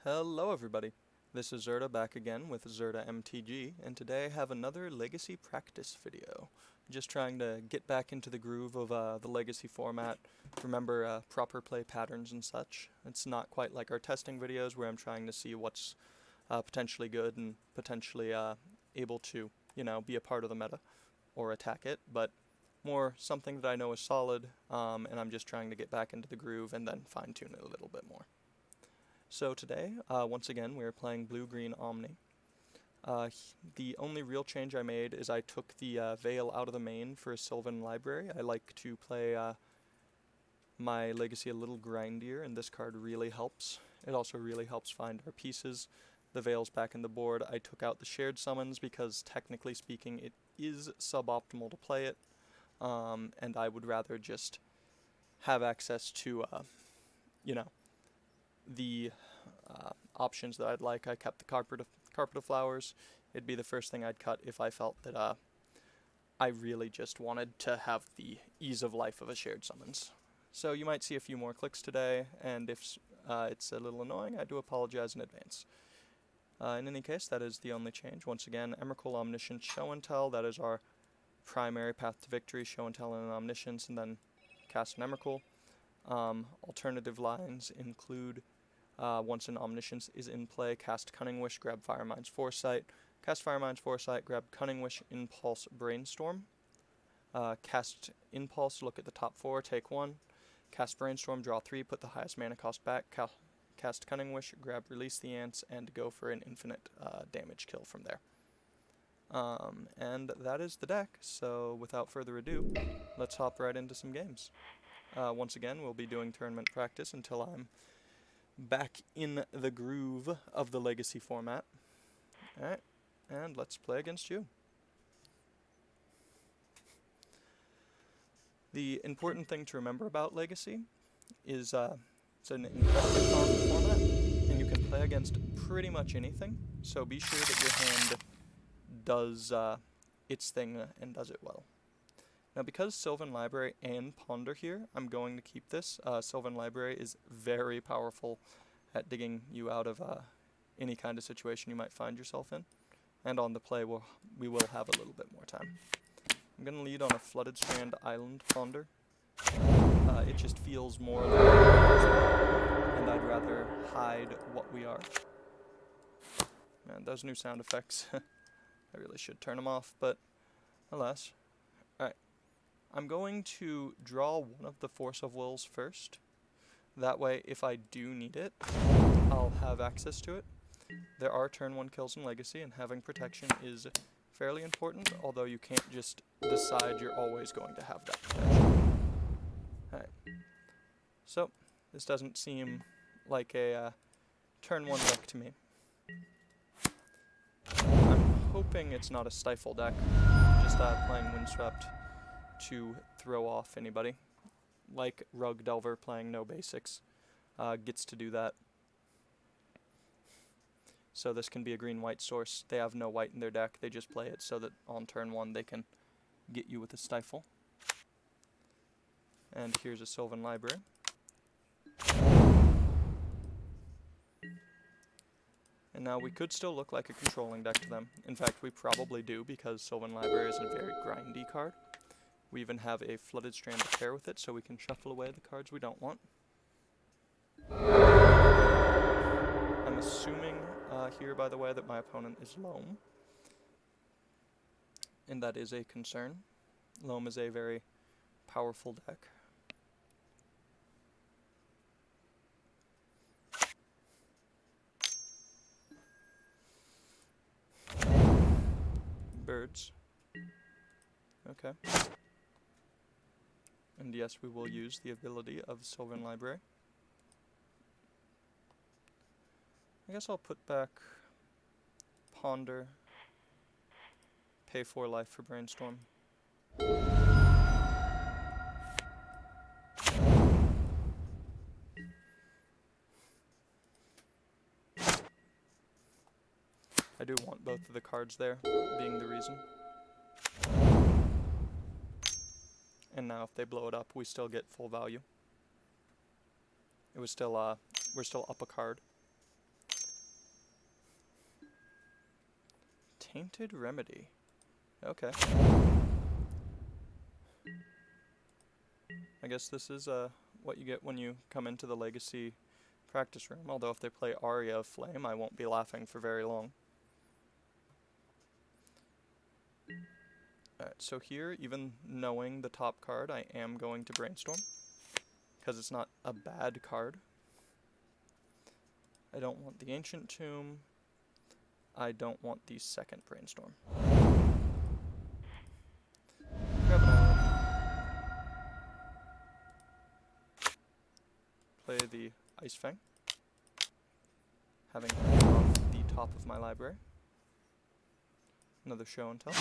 Hello everybody, this is Zerda back again with Zerda MTG, and today I have another Legacy practice video. Just trying to get back into the groove of the Legacy format, remember proper play patterns and such. It's not quite like our testing videos where I'm trying to see what's potentially good and potentially able to, be a part of the meta or attack it, but more something that I know is solid, and I'm just trying to get back into the groove and then fine-tune it a little bit more. So today, once again, we're playing Blue-Green Omni. The only real change I made is I took the Veil out of the main for a Sylvan Library. I like to play my Legacy a little grindier, and this card really helps. It also really helps find our pieces. The Veil's back in the board. I took out the shared summons because, technically speaking, it is suboptimal to play it, and I would rather just have access to, the options that I'd like. I kept the carpet of flowers. It'd be the first thing I'd cut if I felt that I really just wanted to have the ease of life of a shared summons. So you might see a few more clicks today, and if it's a little annoying, I do apologize in advance. In any case, that is the only change. Once again, Emrakul, Omniscience, Show and Tell. That is our primary path to victory, Show and Tell and an Omniscience, and then cast an Emrakul. Alternative lines include once an Omniscience is in play, cast Cunning Wish, grab Firemind's Foresight. Cast Firemind's Foresight, grab Cunning Wish, Impulse, Brainstorm. Cast Impulse, look at the top 4, take 1. Cast Brainstorm, draw 3, put the highest mana cost back. Cast Cunning Wish, grab Release the Ants, and go for an infinite damage kill from there. And that is the deck, so without further ado, let's hop right into some games. Once again, we'll be doing tournament practice until I'm back in the groove of the Legacy format. Alright, and let's play against you. The important thing to remember about Legacy is it's an incredibly powerful format, and you can play against pretty much anything, so be sure that your hand does its thing and does it well. Now, because Sylvan Library and Ponder here, I'm going to keep this. Sylvan Library is very powerful at digging you out of any kind of situation you might find yourself in. And on the play, we will have a little bit more time. I'm going to lead on a Flooded Strand Island Ponder. It just feels more like and I'd rather hide what we are. Man, those new sound effects, I really should turn them off, but alas. Alright. I'm going to draw one of the Force of Wills first. That way, if I do need it, I'll have access to it. There are turn 1 kills in Legacy, and having protection is fairly important, although you can't just decide you're always going to have that protection. Alright. So, this doesn't seem like a turn 1 deck to me. I'm hoping it's not a Stifle deck, just playing Windswept to throw off anybody. Like Rug Delver playing no basics gets to do that. So this can be a green-white source. They have no white in their deck, they just play it so that on turn 1 they can get you with a Stifle. And here's a Sylvan Library. And now we could still look like a controlling deck to them. In fact, we probably do, because Sylvan Library is a very grindy card. We even have a Flooded Strand to pair with it, so we can shuffle away the cards we don't want. I'm assuming here, by the way, that my opponent is Loam. And that is a concern. Loam is a very powerful deck. Birds. Okay. And yes, we will use the ability of Sylvan Library. I guess I'll put back Ponder, pay 4 life for Brainstorm. I do want both of the cards there, being the reason. And now if they blow it up, we still get full value. It was still, we're still up a card. Tainted Remedy. Okay. I guess this is what you get when you come into the Legacy practice room, although if they play Aria of Flame, I won't be laughing for very long. Alright, so here, even knowing the top card, I am going to Brainstorm, because it's not a bad card. I don't want the Ancient Tomb. I don't want the second Brainstorm. Grab an island. Play the Ice Fang, having off the top of my library. Another Show and Tell.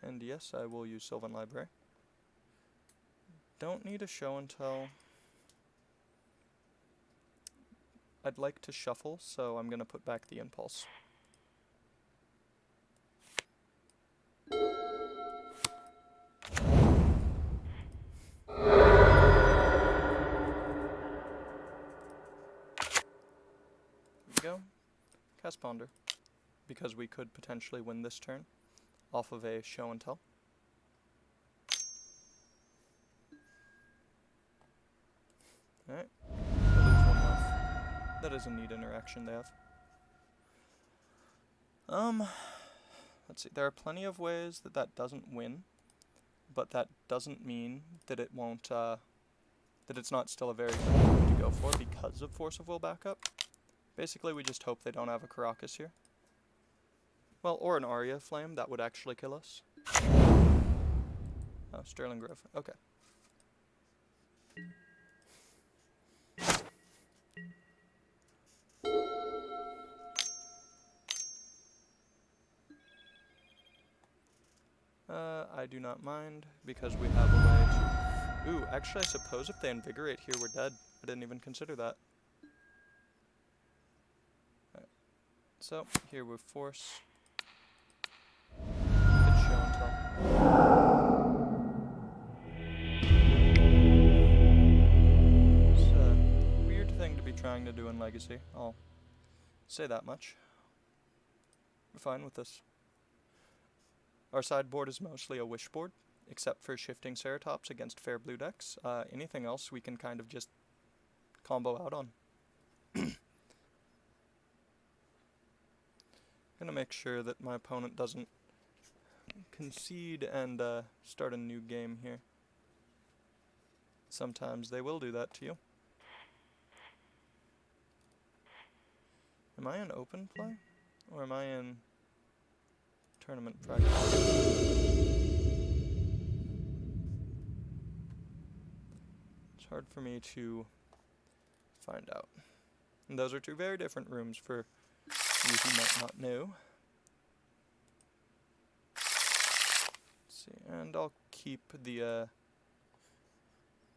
And yes, I will use Sylvan Library. Don't need a Show and Tell. I'd like to shuffle, so I'm gonna put back the Impulse. There we go. Cast Ponder, because we could potentially win this turn off of a Show and Tell. Alright, that is a neat interaction they have. Let's see, there are plenty of ways that that doesn't win, but that doesn't mean that it won't, that it's not still a very good move to go for because of Force of Will backup. Basically, we just hope they don't have a Karakas here. Well, or an Aria Flame, that would actually kill us. Oh, Sterling Grove, okay. I do not mind, because we have a way to... Ooh, actually I suppose if they Invigorate here we're dead. I didn't even consider that. Alright. So, here we're Force. Good Show and Tell. It's a weird thing to be trying to do in Legacy, I'll say that much. We're fine with this. Our sideboard is mostly a Wish board, except for Shifting Ceratops against fair blue decks. Anything else we can kind of just combo out on. Gonna make sure that my opponent doesn't concede and start a new game here. Sometimes they will do that to you. Am I in open play? Or am I in tournament practice? It's hard for me to find out. And those are two very different rooms for you who might not know. Let's see, and I'll keep the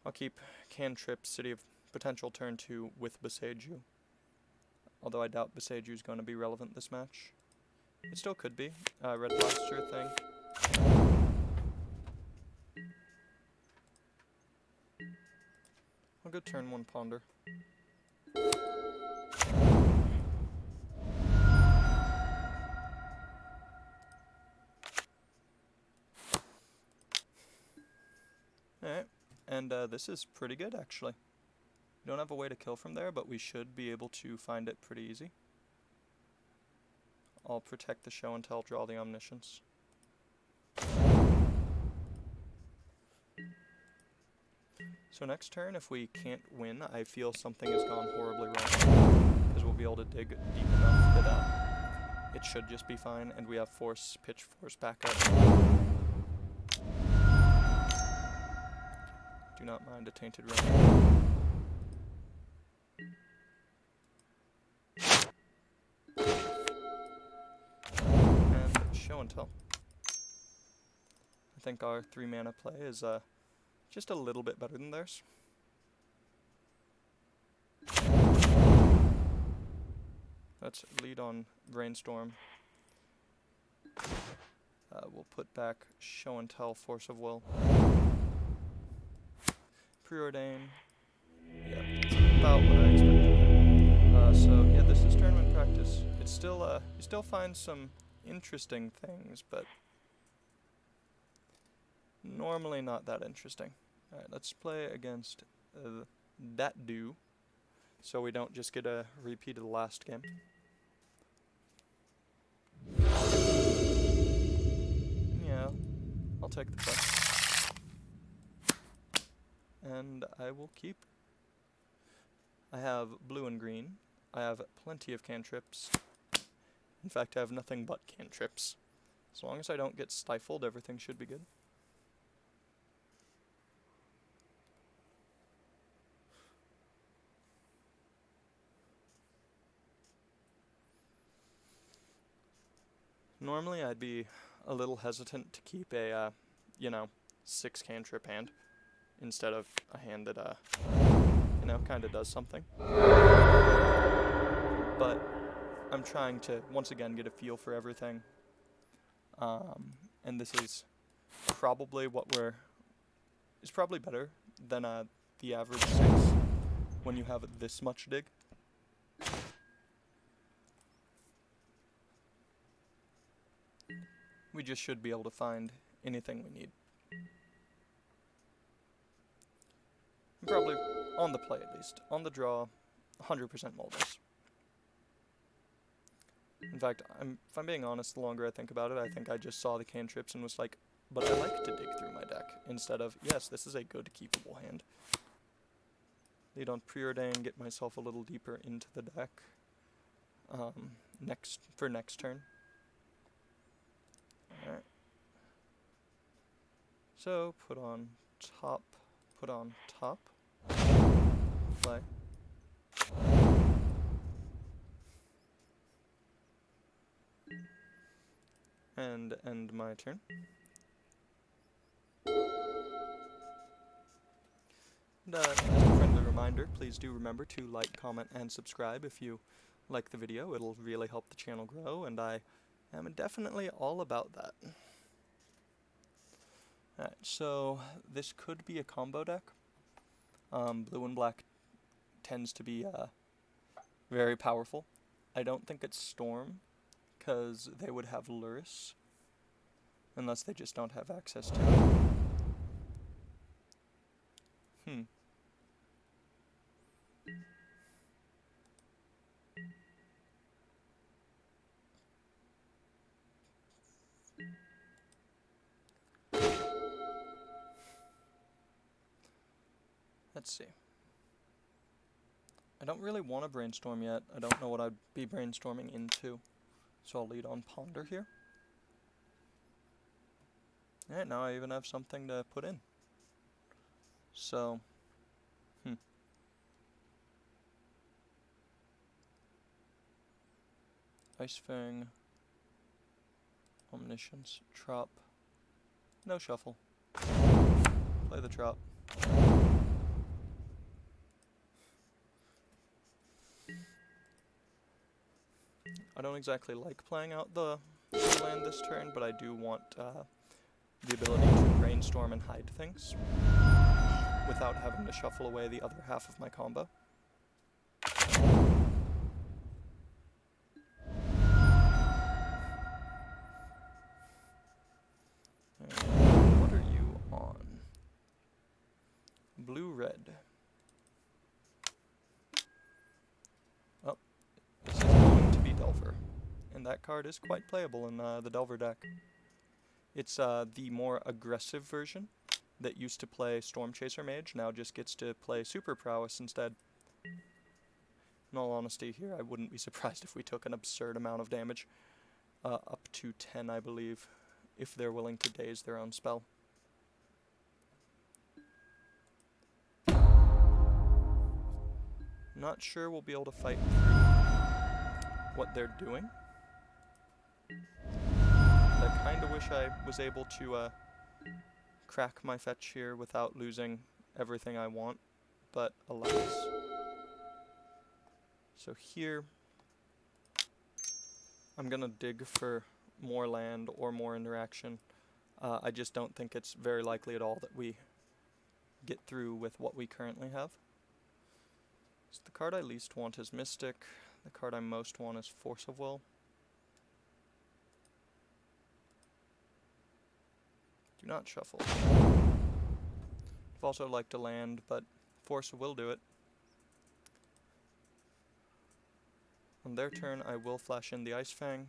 I'll keep Cantrip City of Potential turn 2 with Boseiju. Although I doubt Boseiju is going to be relevant this match. It still could be. Red Blaster thing. I'll go turn 1 Ponder. Alright, and this is pretty good actually. We don't have a way to kill from there, but we should be able to find it pretty easy. I'll protect the Show and Tell, draw the Omniscience. So next turn, if we can't win, I feel something has gone horribly wrong. Because we'll be able to dig deep enough that it should just be fine, and we have Force, Pitch Force back up. Do not mind a Tainted Remedy. Show and Tell. I think our 3 mana play is just a little bit better than theirs. Let's lead on Brainstorm. We'll put back Show and Tell, Force of Will. Preordain. Yeah, it's about what I expected. So yeah, this is tournament practice. It's still you still find some interesting things, but normally not that interesting. All right, let's play against that do, so we don't just get a repeat of the last game. Yeah, I'll take the play. And I will keep. I have blue and green. I have plenty of cantrips. In fact, I have nothing but cantrips. As long as I don't get stifled, everything should be good. Normally, I'd be a little hesitant to keep a, 6 cantrip hand instead of a hand that, kind of does something. But I'm trying to, once again, get a feel for everything. And this is probably is probably better than the average 6 when you have this much dig. We just should be able to find anything we need. Probably on the play at least. On the draw, 100% Muldos. In fact, if I'm being honest, the longer I think about it, I think I just saw the cantrips and was like, but I like to dig through my deck, instead of, yes, this is a good keepable hand. Lead on Preordain, get myself a little deeper into the deck for next turn. Alright. So, put on top, play. And end my turn. And just a friendly reminder, please do remember to like, comment, and subscribe if you like the video. It'll really help the channel grow, and I am definitely all about that. Alright, so this could be a combo deck. Blue and black tends to be very powerful. I don't think it's Storm, because they would have Luris, unless they just don't have access to it. Let's see. I don't really want to brainstorm yet. I don't know what I'd be brainstorming into. So I'll lead on Ponder here. Alright, now I even have something to put in. So, Ice Fang, Omniscience, Trop, no shuffle. Play the Trop. I don't exactly like playing out the land this turn, but I do want the ability to brainstorm and hide things without having to shuffle away the other half of my combo. And what are you on? Blue-red. Oh, this is going to be Delver. And that card is quite playable in the Delver deck. It's the more aggressive version that used to play Storm Chaser Mage, now just gets to play Super Prowess instead. In all honesty here, I wouldn't be surprised if we took an absurd amount of damage. Up to 10, I believe, if they're willing to daze their own spell. Not sure we'll be able to fight through what they're doing. I kinda wish I was able to crack my fetch here without losing everything I want, but alas. So here, I'm gonna dig for more land or more interaction. I just don't think it's very likely at all that we get through with what we currently have. So the card I least want is Mystic. The card I most want is Force of Will. Do not shuffle. I'd also like to land, but Force of Will do it. On their turn, I will flash in the Ice Fang.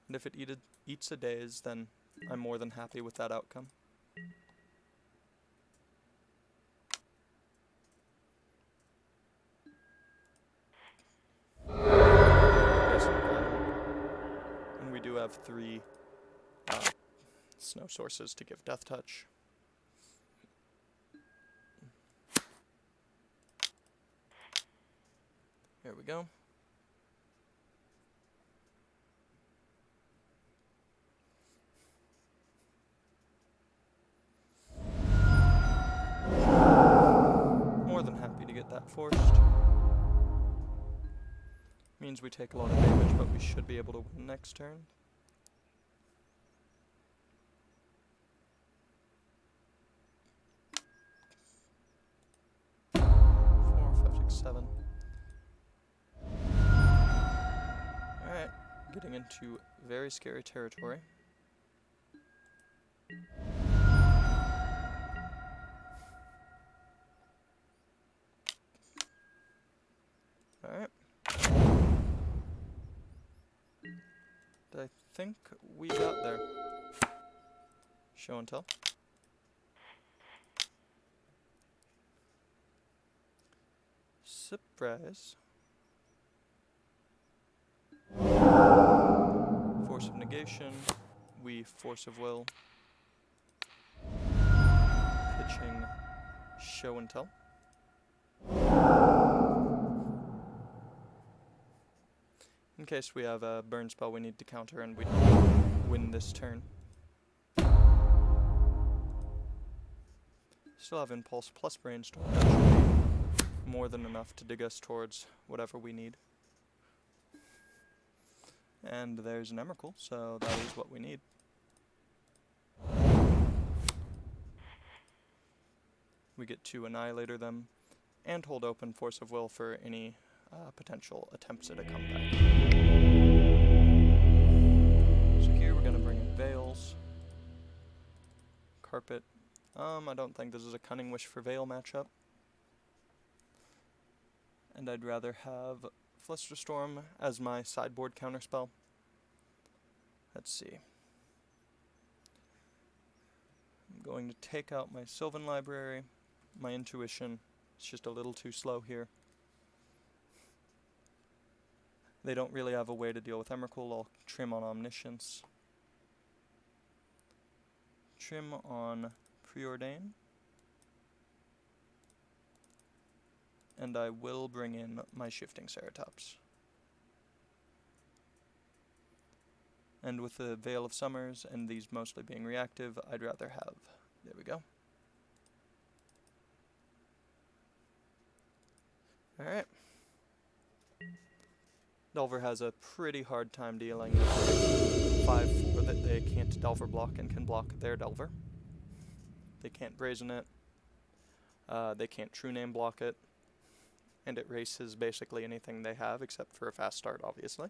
And if it eats a daze, then I'm more than happy with that outcome. And we do have 3 snow sources to give Death Touch. Here we go. More than happy to get that forced. Means we take a lot of damage, but we should be able to win next turn. Four, 5, 6, 7. Alright, getting into very scary territory. Alright. I think we got there. Show and tell. Surprise. Force of negation. We Force of Will. Pitching show and tell. In case we have a burn spell we need to counter and we don't win this turn. Still have Impulse plus Brainstorm. That should be more than enough to dig us towards whatever we need. And there's an Emrakul, so that is what we need. We get to Annihilator them and hold open Force of Will for any potential attempts at a comeback. So here we're going to bring in Veils. Carpet. I don't think this is a Cunning Wish for Veil matchup. And I'd rather have Flusterstorm as my sideboard counterspell. Let's see. I'm going to take out my Sylvan Library. My intuition is just a little too slow here. They don't really have a way to deal with Emrakul. I'll trim on Omniscience. Trim on Preordain. And I will bring in my Shifting Ceratops. And with the Veil of Summers and these mostly being reactive, I'd rather have... There we go. Alright. Delver has a pretty hard time dealing with 5/4 that they can't Delver block and can block their Delver. They can't Brazen it. They can't True Name block it. And it races basically anything they have except for a fast start, obviously.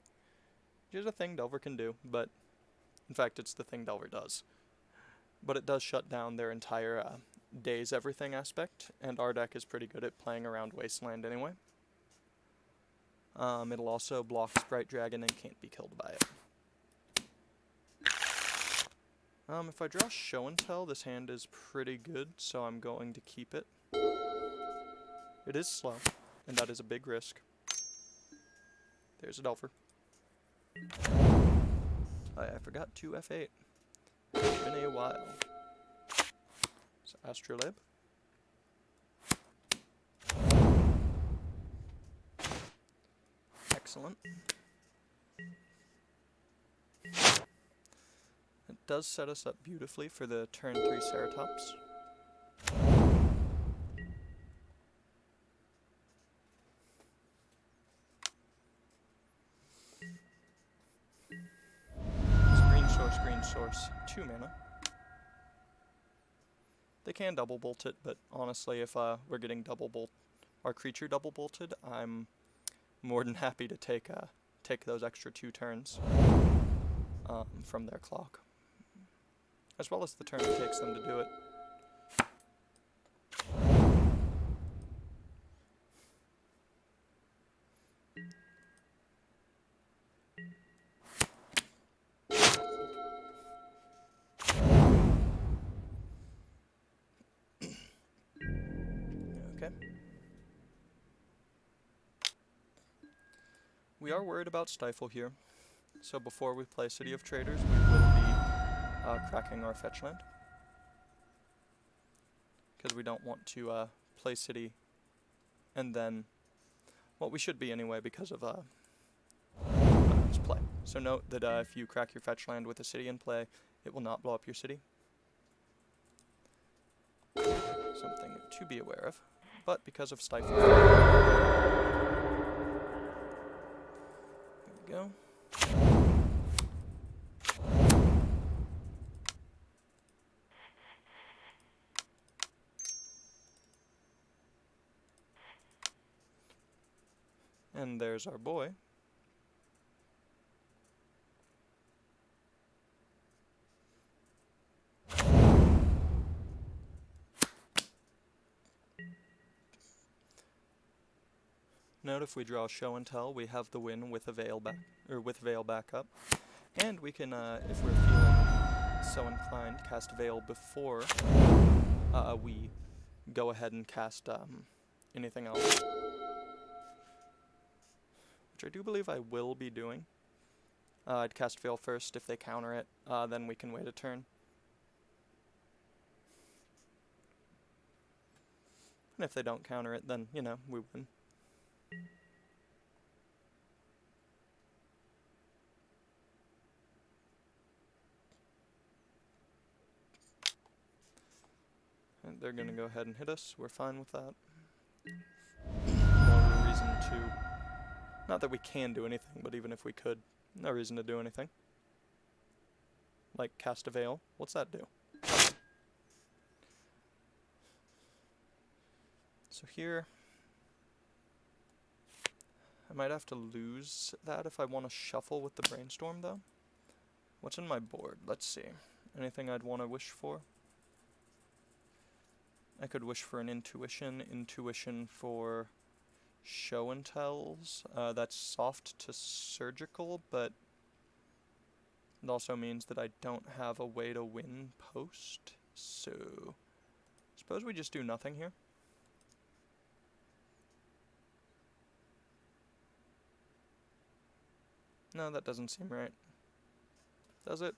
Which is a thing Delver can do, but in fact it's the thing Delver does. But it does shut down their entire daze everything aspect, and our deck is pretty good at playing around Wasteland anyway. It'll also block Sprite Dragon and can't be killed by it. If I draw Show and Tell, this hand is pretty good, so I'm going to keep it. It is slow, and that is a big risk. There's a Delver. I forgot to F8. It's been a while. So Astrolabe. Excellent. It does set us up beautifully for the turn 3 Ceratops. Green source, Force 2 mana. They can double bolt it, but honestly, if we're getting our creature double bolted, I'm more than happy to take those extra 2 turns from their clock, as well as the turn it takes them to do it. Okay. We are worried about Stifle here, so before we play City of Traders, we will be cracking our fetch land, because we don't want to play City and then, well, we should be anyway because of its play. So note that if you crack your fetch land with a City in play, it will not blow up your City. Something to be aware of. But because of Stifle, here we go. And there's our boy. Note if we draw Show and Tell, we have the win with a Veil backup, and we can, if we're feeling so inclined, cast Veil before we go ahead and cast anything else, which I do believe I will be doing. I'd cast Veil first. If they counter it, then we can wait a turn. And if they don't counter it, then, you know, we win. And they're going to go ahead and hit us. We're fine with that. No reason to... Not that we can do anything, but even if we could, no reason to do anything. Like, cast a Veil. What's that do? So here... I might have to lose that if I want to shuffle with the Brainstorm, though. What's in my board? Let's see. Anything I'd want to wish for? I could wish for an Intuition for Show and Tells. That's soft to surgical, but it also means that I don't have a way to win post. So, suppose we just do nothing here. No, that doesn't seem right. Does it?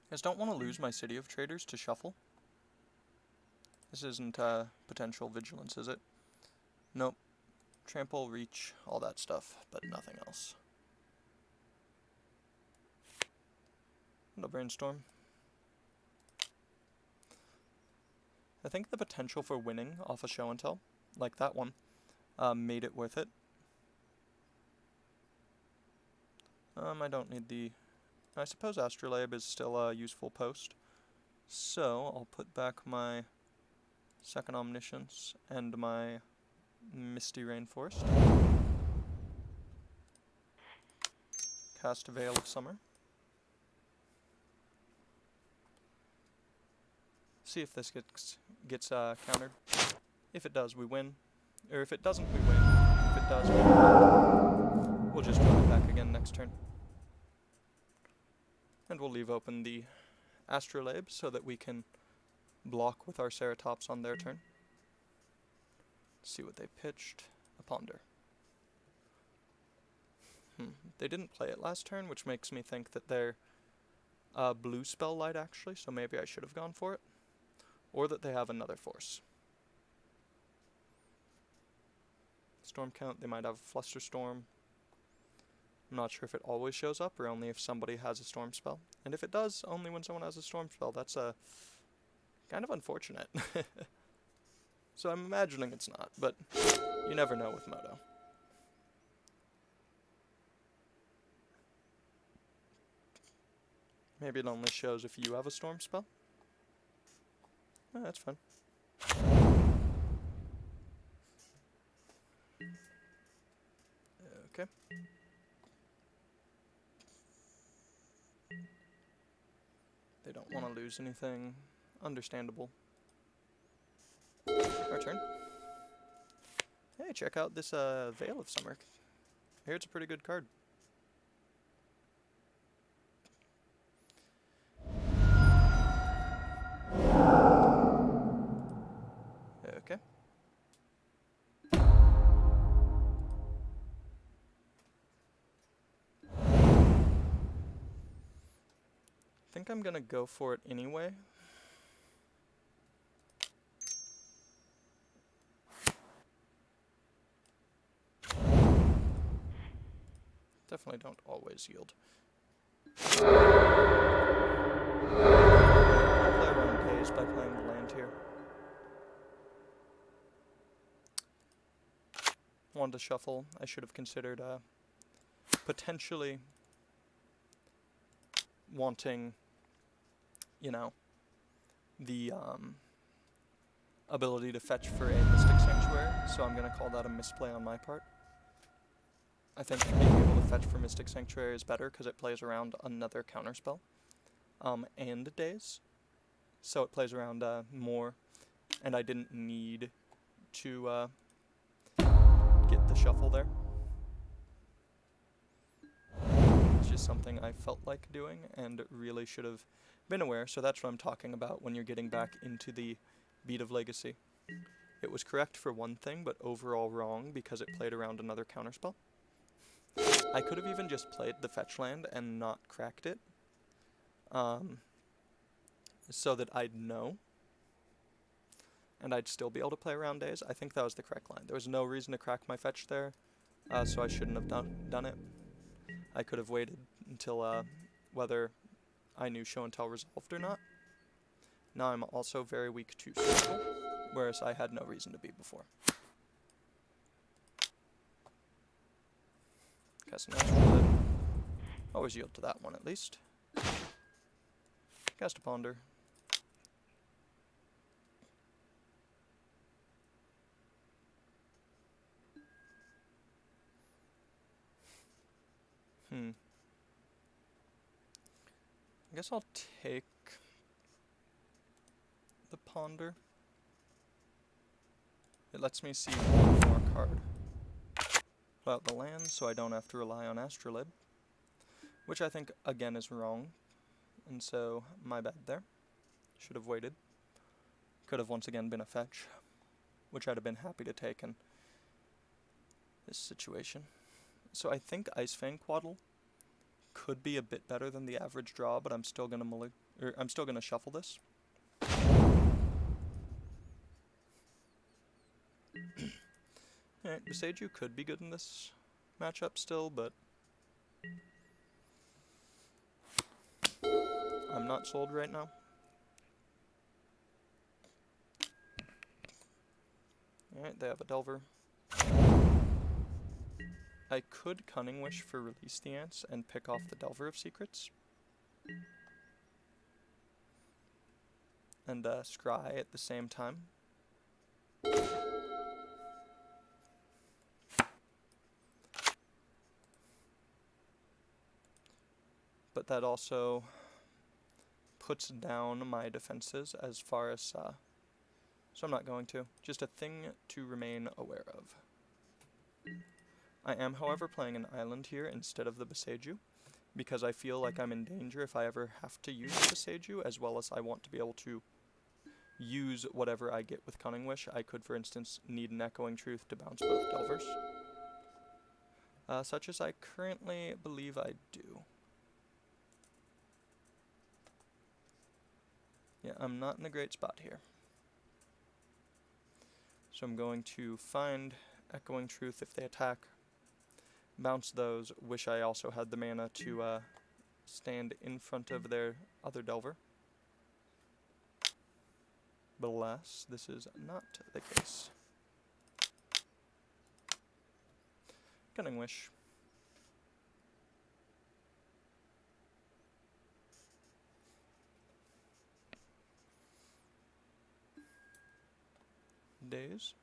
I just don't want to lose my City of Traders to shuffle. This isn't potential vigilance, is it? Nope. Trample, reach, all that stuff, but nothing else. No Brainstorm. I think the potential for winning off a Show and Tell, like that one, made it worth it. I don't need the... I suppose Astrolabe is still a useful post. So, I'll put back my second Omniscience and my Misty Rainforest. Cast Veil of Summer. See if this gets countered. If it does, we win. Or if it doesn't, we win. If it does, we win. We'll just run it back again next turn. And we'll leave open the Astrolabe so that we can block with our Ceratops on their turn. See what they pitched. A Ponder. They didn't play it last turn, which makes me think that they're blue spell light actually, so maybe I should have gone for it. Or that they have another force. Storm count, they might have a Flusterstorm. I'm not sure if it always shows up or only if somebody has a storm spell. And if it does, only when someone has a storm spell. That's kind of unfortunate. So I'm imagining it's not, but you never know with Moto. Maybe it only shows if you have a storm spell. Oh, that's fine. Okay. They don't want to lose anything. Understandable. Our turn. Hey, check out this Veil of Summer. I hear it's a pretty good card. Okay. I think I'm gonna go for it anyway. Definitely don't always yield. I'll play around days by playing the land here. Wanted to shuffle. I should have considered potentially wanting, you know, the ability to fetch for a Mystic Sanctuary, so I'm going to call that a misplay on my part. I think being able to fetch for Mystic Sanctuary is better because it plays around another counterspell and days, so it plays around more, and I didn't need to get the shuffle there. It's just something I felt like doing and really should have been aware, so that's what I'm talking about when you're getting back into the Beat of Legacy. It was correct for one thing, but overall wrong because it played around another counterspell. I could have even just played the fetch land and not cracked it, so that I'd know, and I'd still be able to play around days. I think that was the correct line. There was no reason to crack my fetch there, so I shouldn't have done it. I could have waited until whether I knew Show and Tell resolved or not. Now I'm also very weak to circle, whereas I had no reason to be before. Cast an Astrolid. Always yield to that one at least. Cast a Ponder. I guess I'll take the Ponder. It lets me see one more card without the land, so I don't have to rely on Astrolib, which I think, again, is wrong, and so my bad there. Should have waited. Could have once again been a fetch, which I'd have been happy to take in this situation. So I think Ice Fang Quaddle could be a bit better than the average draw, but I'm still gonna shuffle this. Alright, Beseiju could be good in this matchup still, but I'm not sold right now. Alright, they have a Delver. I could Cunning Wish for Release the Ants and pick off the Delver of Secrets. And Scry at the same time. But that also puts down my defenses as far as, so I'm not going to. Just a thing to remain aware of. I am, however, playing an island here instead of the Beseiju, because I feel like I'm in danger if I ever have to use the Beseiju, as well as I want to be able to use whatever I get with Cunning Wish. I could, for instance, need an Echoing Truth to bounce both Delvers, such as I currently believe I do. Yeah, I'm not in a great spot here. So I'm going to find Echoing Truth if they attack, bounce those, wish I also had the mana to stand in front of their other Delver. But alas, this is not the case. Cunning Wish. Days?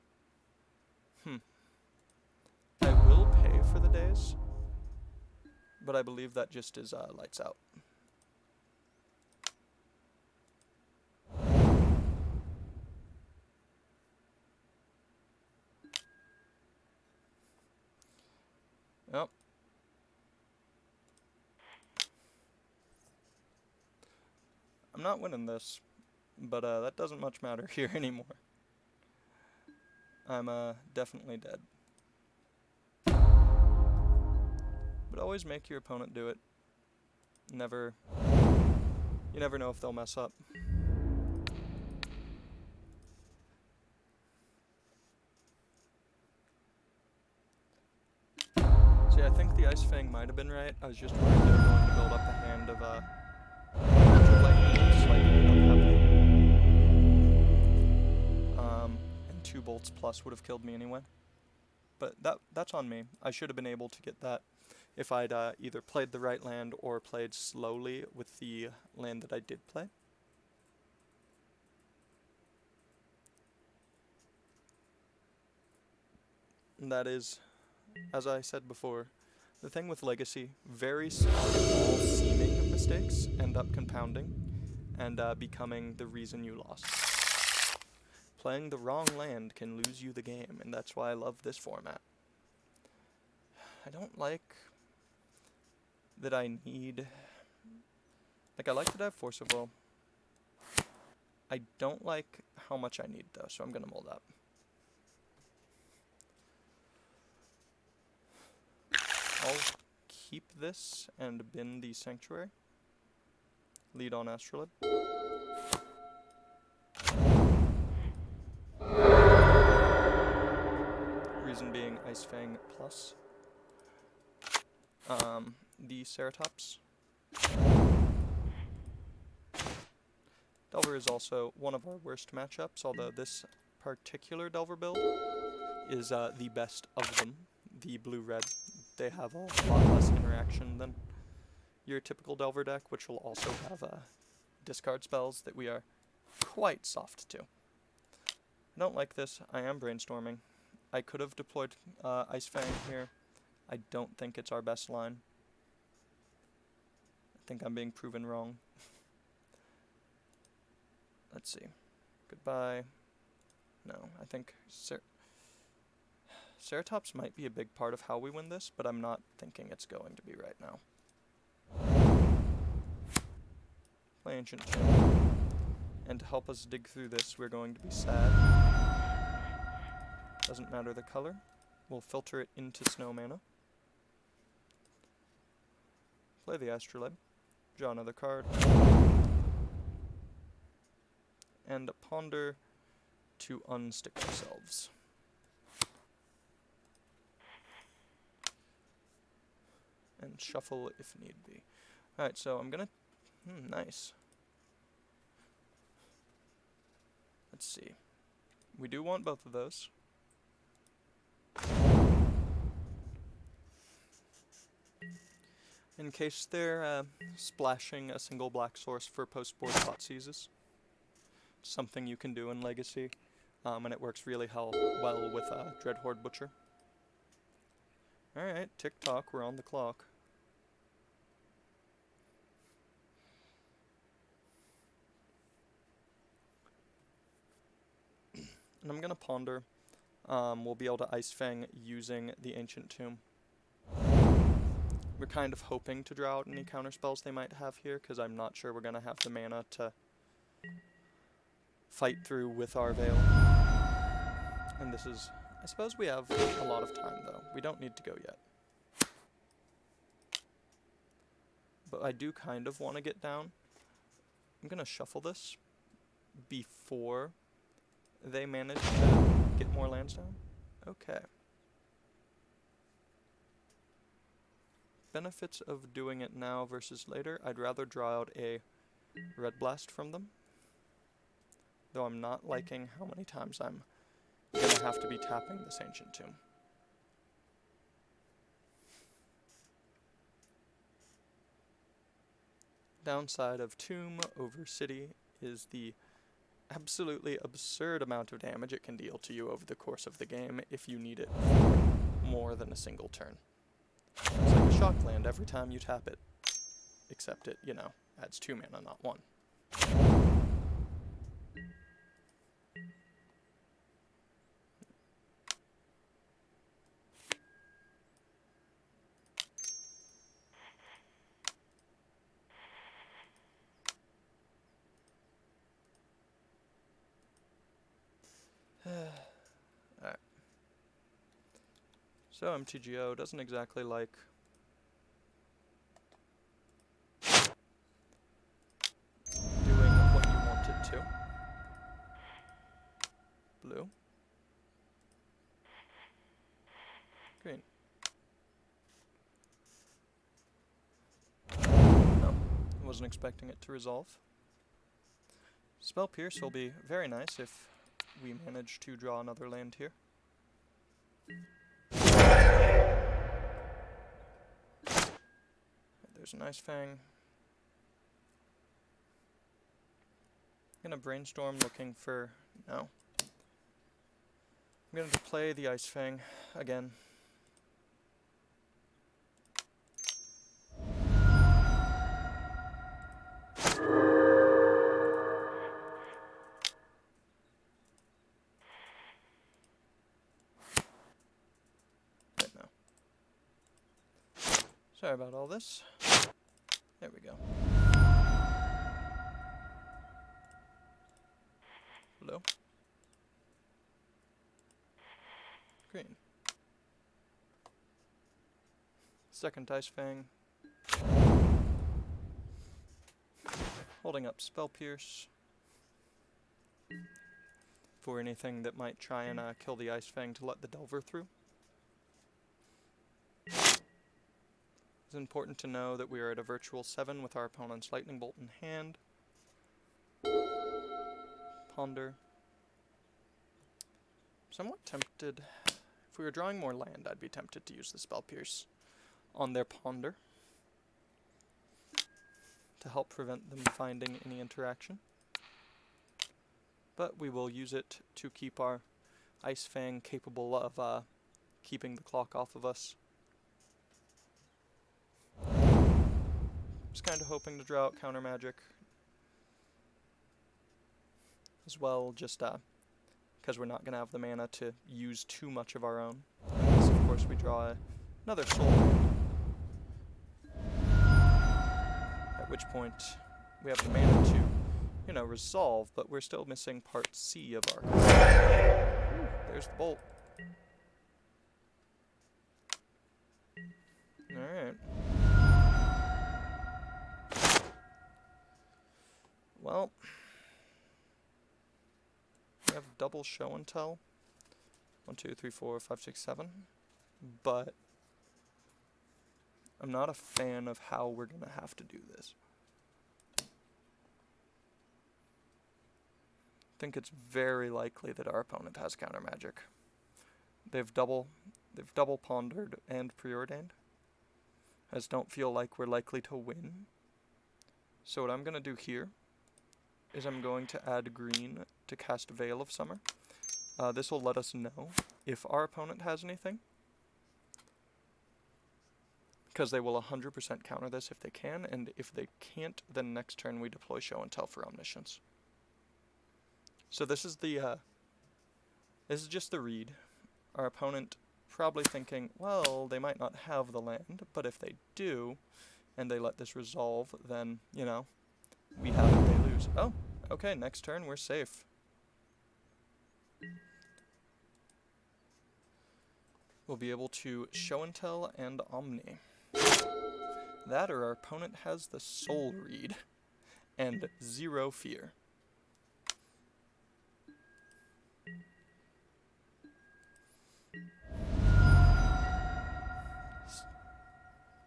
I will pay for the days, but I believe that just is lights out. Yep. I'm not winning this, but that doesn't much matter here anymore. I'm definitely dead. But always make your opponent do it. You never know if they'll mess up. See, I think the Ice Fang might have been right. I was just worried they were going to build up a hand of Electric Lightning, just like ended up happening. And 2 bolts plus would have killed me anyway. But that's on me. I should have been able to get that if I'd either played the right land or played slowly with the land that I did play. And that is, as I said before, the thing with Legacy, very small seeming mistakes end up compounding and becoming the reason you lost. Playing the wrong land can lose you the game, and that's why I love this format. I don't like that I need... Like, I like that I have Force of Will. I don't like how much I need, though, so I'm gonna mold up. I'll keep this and bin the Sanctuary. Lead on Astrolabe. Reason being Ice Fang plus. The Ceratops. Delver is also one of our worst matchups, although this particular Delver build is the best of them. The blue-red. They have a lot less interaction than your typical Delver deck, which will also have discard spells that we are quite soft to. I don't like this. I am brainstorming. I could have deployed Ice Fang here. I don't think it's our best line. I think I'm being proven wrong. Let's see. Goodbye. No, I think Ceratops might be a big part of how we win this, but I'm not thinking it's going to be right now. Play Ancient Tomb. And to help us dig through this, we're going to be sad. Doesn't matter the color. We'll filter it into Snow Mana. Play the Astrolabe. Draw another card. And ponder to unstick ourselves. And shuffle if need be. Alright, so I'm gonna... nice. Let's see. We do want both of those. In case they're splashing a single black source for post-board spot seizes. Something you can do in Legacy, and it works really well with Dreadhorde Butcher. Alright, tick-tock, we're on the clock. And I'm gonna ponder. We'll be able to Ice Fang using the Ancient Tomb. We're kind of hoping to draw out any counter spells they might have here, because I'm not sure we're gonna have the mana to fight through with our Veil. And this is... I suppose we have a lot of time, though. We don't need to go yet. But I do kind of want to get down. I'm gonna shuffle this before they manage to get more lands down. Okay. Benefits of doing it now versus later. I'd rather draw out a Red Blast from them. Though I'm not liking how many times I'm gonna have to be tapping this Ancient Tomb. Downside of Tomb over City is the absolutely absurd amount of damage it can deal to you over the course of the game if you need it for more than a single turn. It's like a shock land every time you tap it, except it, you know, adds 2 mana, not 1. Alright. So MTGO doesn't exactly like doing what you want it to. Blue. Green. No, I wasn't expecting it to resolve. Spell Pierce will be very nice if we manage to draw another land here. There's an Ice Fang. Gonna brainstorm looking for... no. I'm gonna play the Ice Fang again. Right now. Sorry about all this. There we go. Blue. Green. Second Ice Fang. Holding up Spell Pierce for anything that might try and kill the Ice Fang to let the Delver through. It's important to know that we are at a virtual 7 with our opponent's Lightning Bolt in hand. Ponder. Somewhat tempted. If we were drawing more land, I'd be tempted to use the Spell Pierce on their Ponder to help prevent them finding any interaction. But we will use it to keep our Ice Fang capable of keeping the clock off of us. Just kind of hoping to draw out counter magic as well, just because we're not going to have the mana to use too much of our own. Unless, of course, we draw another soul land. At which point we have the mana to, you know, resolve, but we're still missing part C of our card. There's the bolt. Alright. Well, we have double show and tell. 1, 2, 3, 4, 5, 6, 7. But I'm not a fan of how we're going to have to do this. I think it's very likely that our opponent has counter magic. They've double pondered and preordained. I just don't feel like we're likely to win. So what I'm going to do here is I'm going to add green to cast Veil of Summer. This will let us know if our opponent has anything, because they will 100% counter this if they can, and if they can't, then next turn we deploy Show and Tell for Omniscience. So this is just the read. Our opponent probably thinking, well, they might not have the land, but if they do, and they let this resolve, then, you know, we have it, they lose. Oh, okay, next turn we're safe. We'll be able to Show and Tell and Omni. That or our opponent has the Soul Read and 0 fear.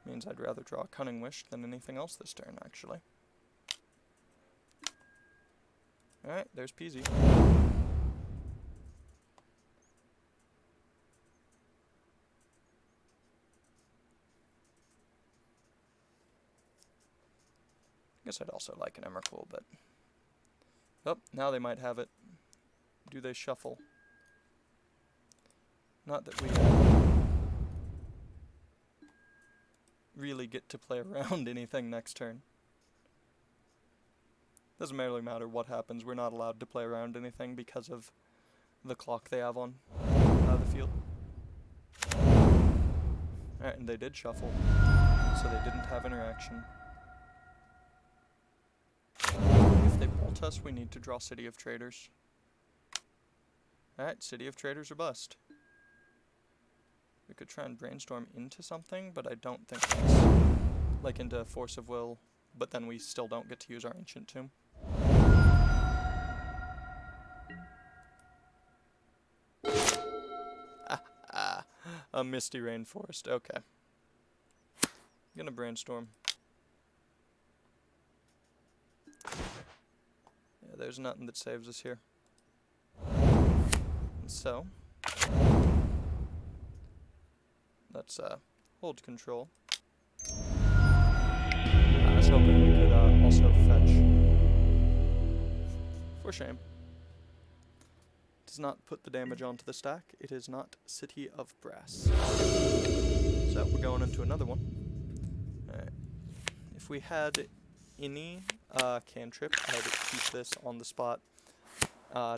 Means I'd rather draw a Cunning Wish than anything else this turn, actually. Alright, there's Peasy. I guess I'd also like an Emrakul, but Oh, now they might have it. Do they shuffle? Not that we really get to play around anything next turn. Doesn't really matter what happens, we're not allowed to play around anything because of the clock they have on the field. Alright, and they did shuffle, so they didn't have interaction. If they bolt us, we need to draw City of Traders. Alright, City of Traders or bust. We could try and brainstorm into something, but I don't think that's like into Force of Will, but then we still don't get to use our Ancient Tomb. A Misty Rainforest, okay. I'm gonna brainstorm. Yeah, there's nothing that saves us here. And so, let's hold control. I was hoping we could also fetch. For shame. Does not put the damage onto the stack. It is not City of Brass. So we're going into another one. Alright. If we had any cantrip, I'd keep this on the spot.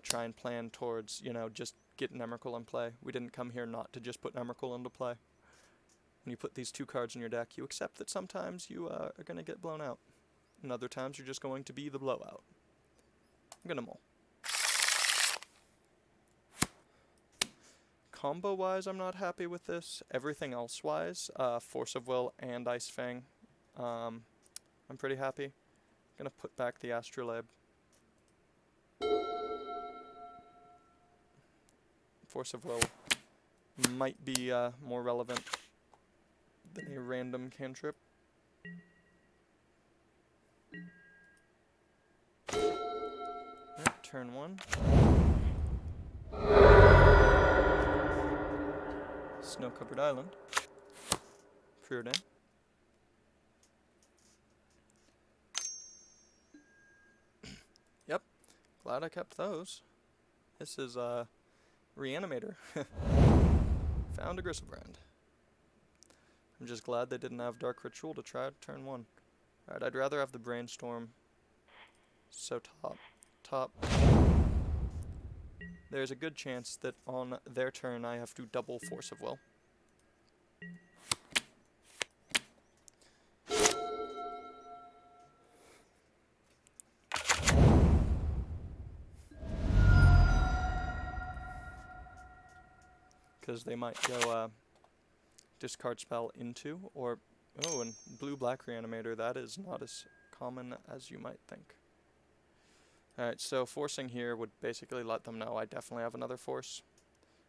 Try and plan towards, you know, just getting Emrakul in play. We didn't come here not to just put Emrakul into play. When you put these two cards in your deck, you accept that sometimes you are going to get blown out. And other times you're just going to be the blowout. I'm going to mull. Combo-wise, I'm not happy with this. Everything else-wise, Force of Will and Ice Fang, I'm pretty happy. I'm gonna put back the Astrolabe. Force of Will might be more relevant than a random cantrip. Alright, turn one. Snow-covered island. Preordain. Yep. Glad I kept those. This is Reanimator. Found a Gristlebrand. I'm just glad they didn't have Dark Ritual to try turn one. Alright, I'd rather have the Brainstorm. So top. There's a good chance that on their turn I have to double Force of Will. Because they might go discard spell into, or, oh, and blue-black Reanimator, that is not as common as you might think. Alright, so forcing here would basically let them know I definitely have another force.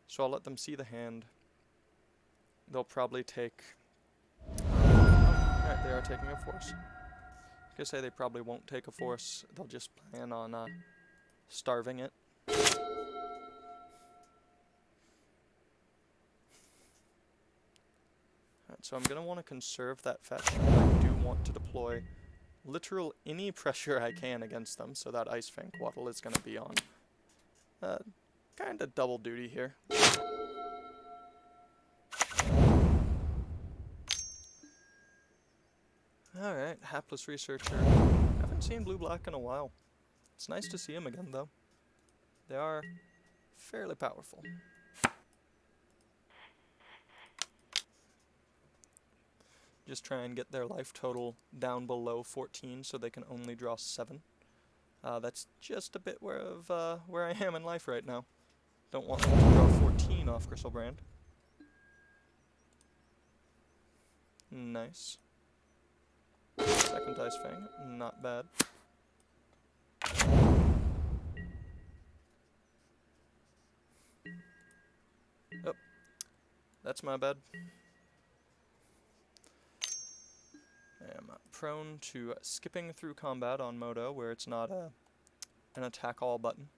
So I'll let them see the hand. They'll probably take... Alright, they are taking a force. I was gonna say they probably won't take a force. They'll just plan on starving it. Alright, so I'm gonna want to conserve that fetch, and I do want to deploy literal any pressure I can against them, so that Ice Fang Waddle is going to be on kind of double duty here. Alright, Hapless Researcher. Haven't seen blue-black in a while. It's nice to see him again, though. They are fairly powerful. Just try and get their life total down below 14 so they can only draw 7. That's just a bit where I am in life right now. Don't want them to draw 14 off Gristlebrand. Nice. Second Ice Fang, not bad. Oh, that's my bad. I am prone to skipping through combat on Moto, where it's not an attack all button.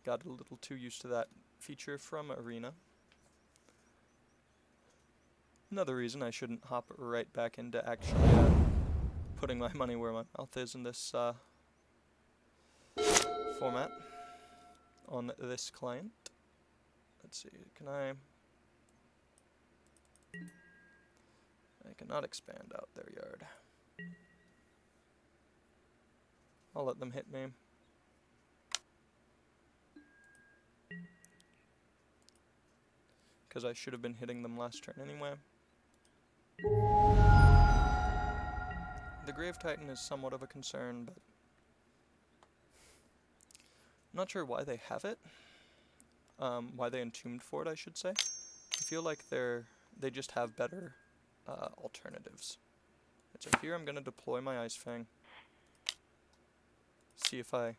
Got a little too used to that feature from Arena. Another reason I shouldn't hop right back into actually putting my money where my mouth is in this format on this client. Let's see, I cannot expand out their yard. I'll let them hit me. Because I should have been hitting them last turn anyway. The Grave Titan is somewhat of a concern, but I'm not sure why they have it. Why they entombed for it, I should say. I feel like they just have better alternatives. So here I'm going to deploy my Ice Fang. See if I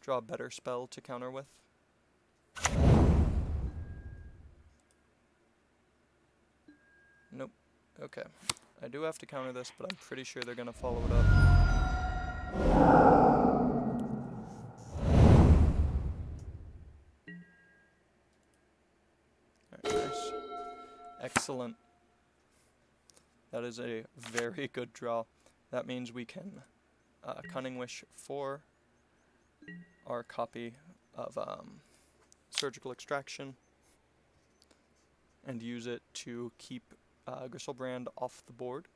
draw a better spell to counter with. Nope. Okay. I do have to counter this, but I'm pretty sure they're going to follow it up. Alright, nice. Excellent. That is a very good draw. That means we can Cunning Wish for our copy of Surgical Extraction and use it to keep Gristlebrand off the board.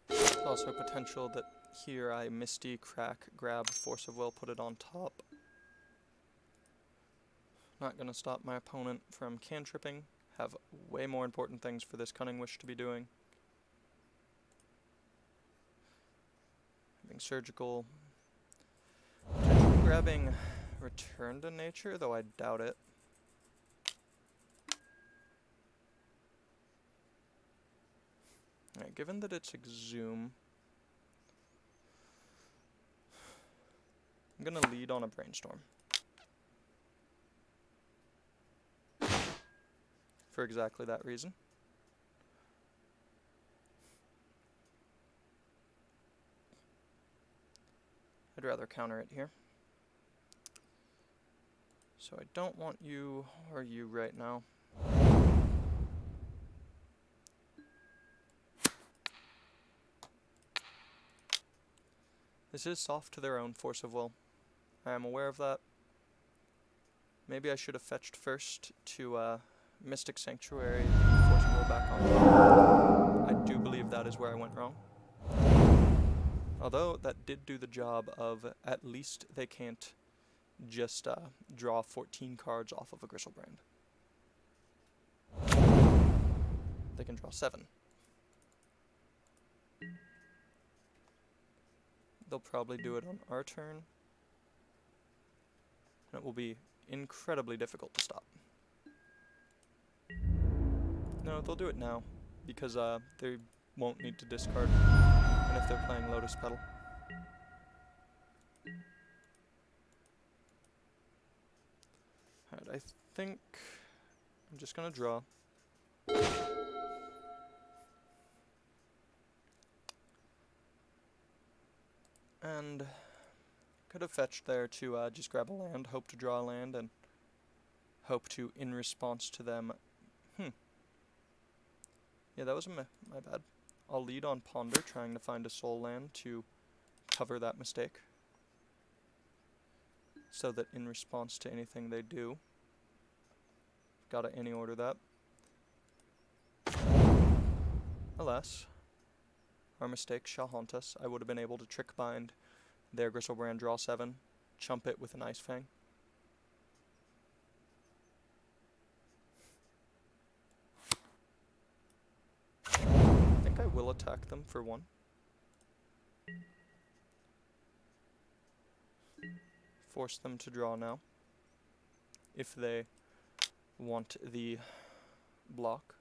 There's also potential that here I Misty, Crack, grab, Force of Will, put it on top. Not gonna stop my opponent from cantripping. Have way more important things for this Cunning Wish to be doing. Having Surgical. Potentially grabbing Return to Nature, though I doubt it. Alright, given that it's Exhume, I'm gonna lead on a Brainstorm. For exactly that reason. I'd rather counter it here. So I don't want you or you right now. This is soft to their own Force of Will. I am aware of that. Maybe I should have fetched first to Mystic Sanctuary, Force of Will back on top. I do believe that is where I went wrong. Although that did do the job of at least they can't just draw 14 cards off of a Gristlebrand. They can draw 7. They'll probably do it on our turn. And it will be incredibly difficult to stop. No, they'll do it now, because they won't need to discard, and if they're playing Lotus Petal. Alright, I think I'm just gonna draw. And could have fetched there to just grab a land, hope to draw a land, and hope to, in response to them... Yeah, that was my bad. I'll lead on Ponder, trying to find a soul land to cover that mistake. So that in response to anything they do, gotta any order that. Alas, our mistake shall haunt us. I would have been able to trick bind their Gristlebrand, draw 7, chump it with an Ice Fang. I think I will attack them for 1. Force them to draw now, if they want the block.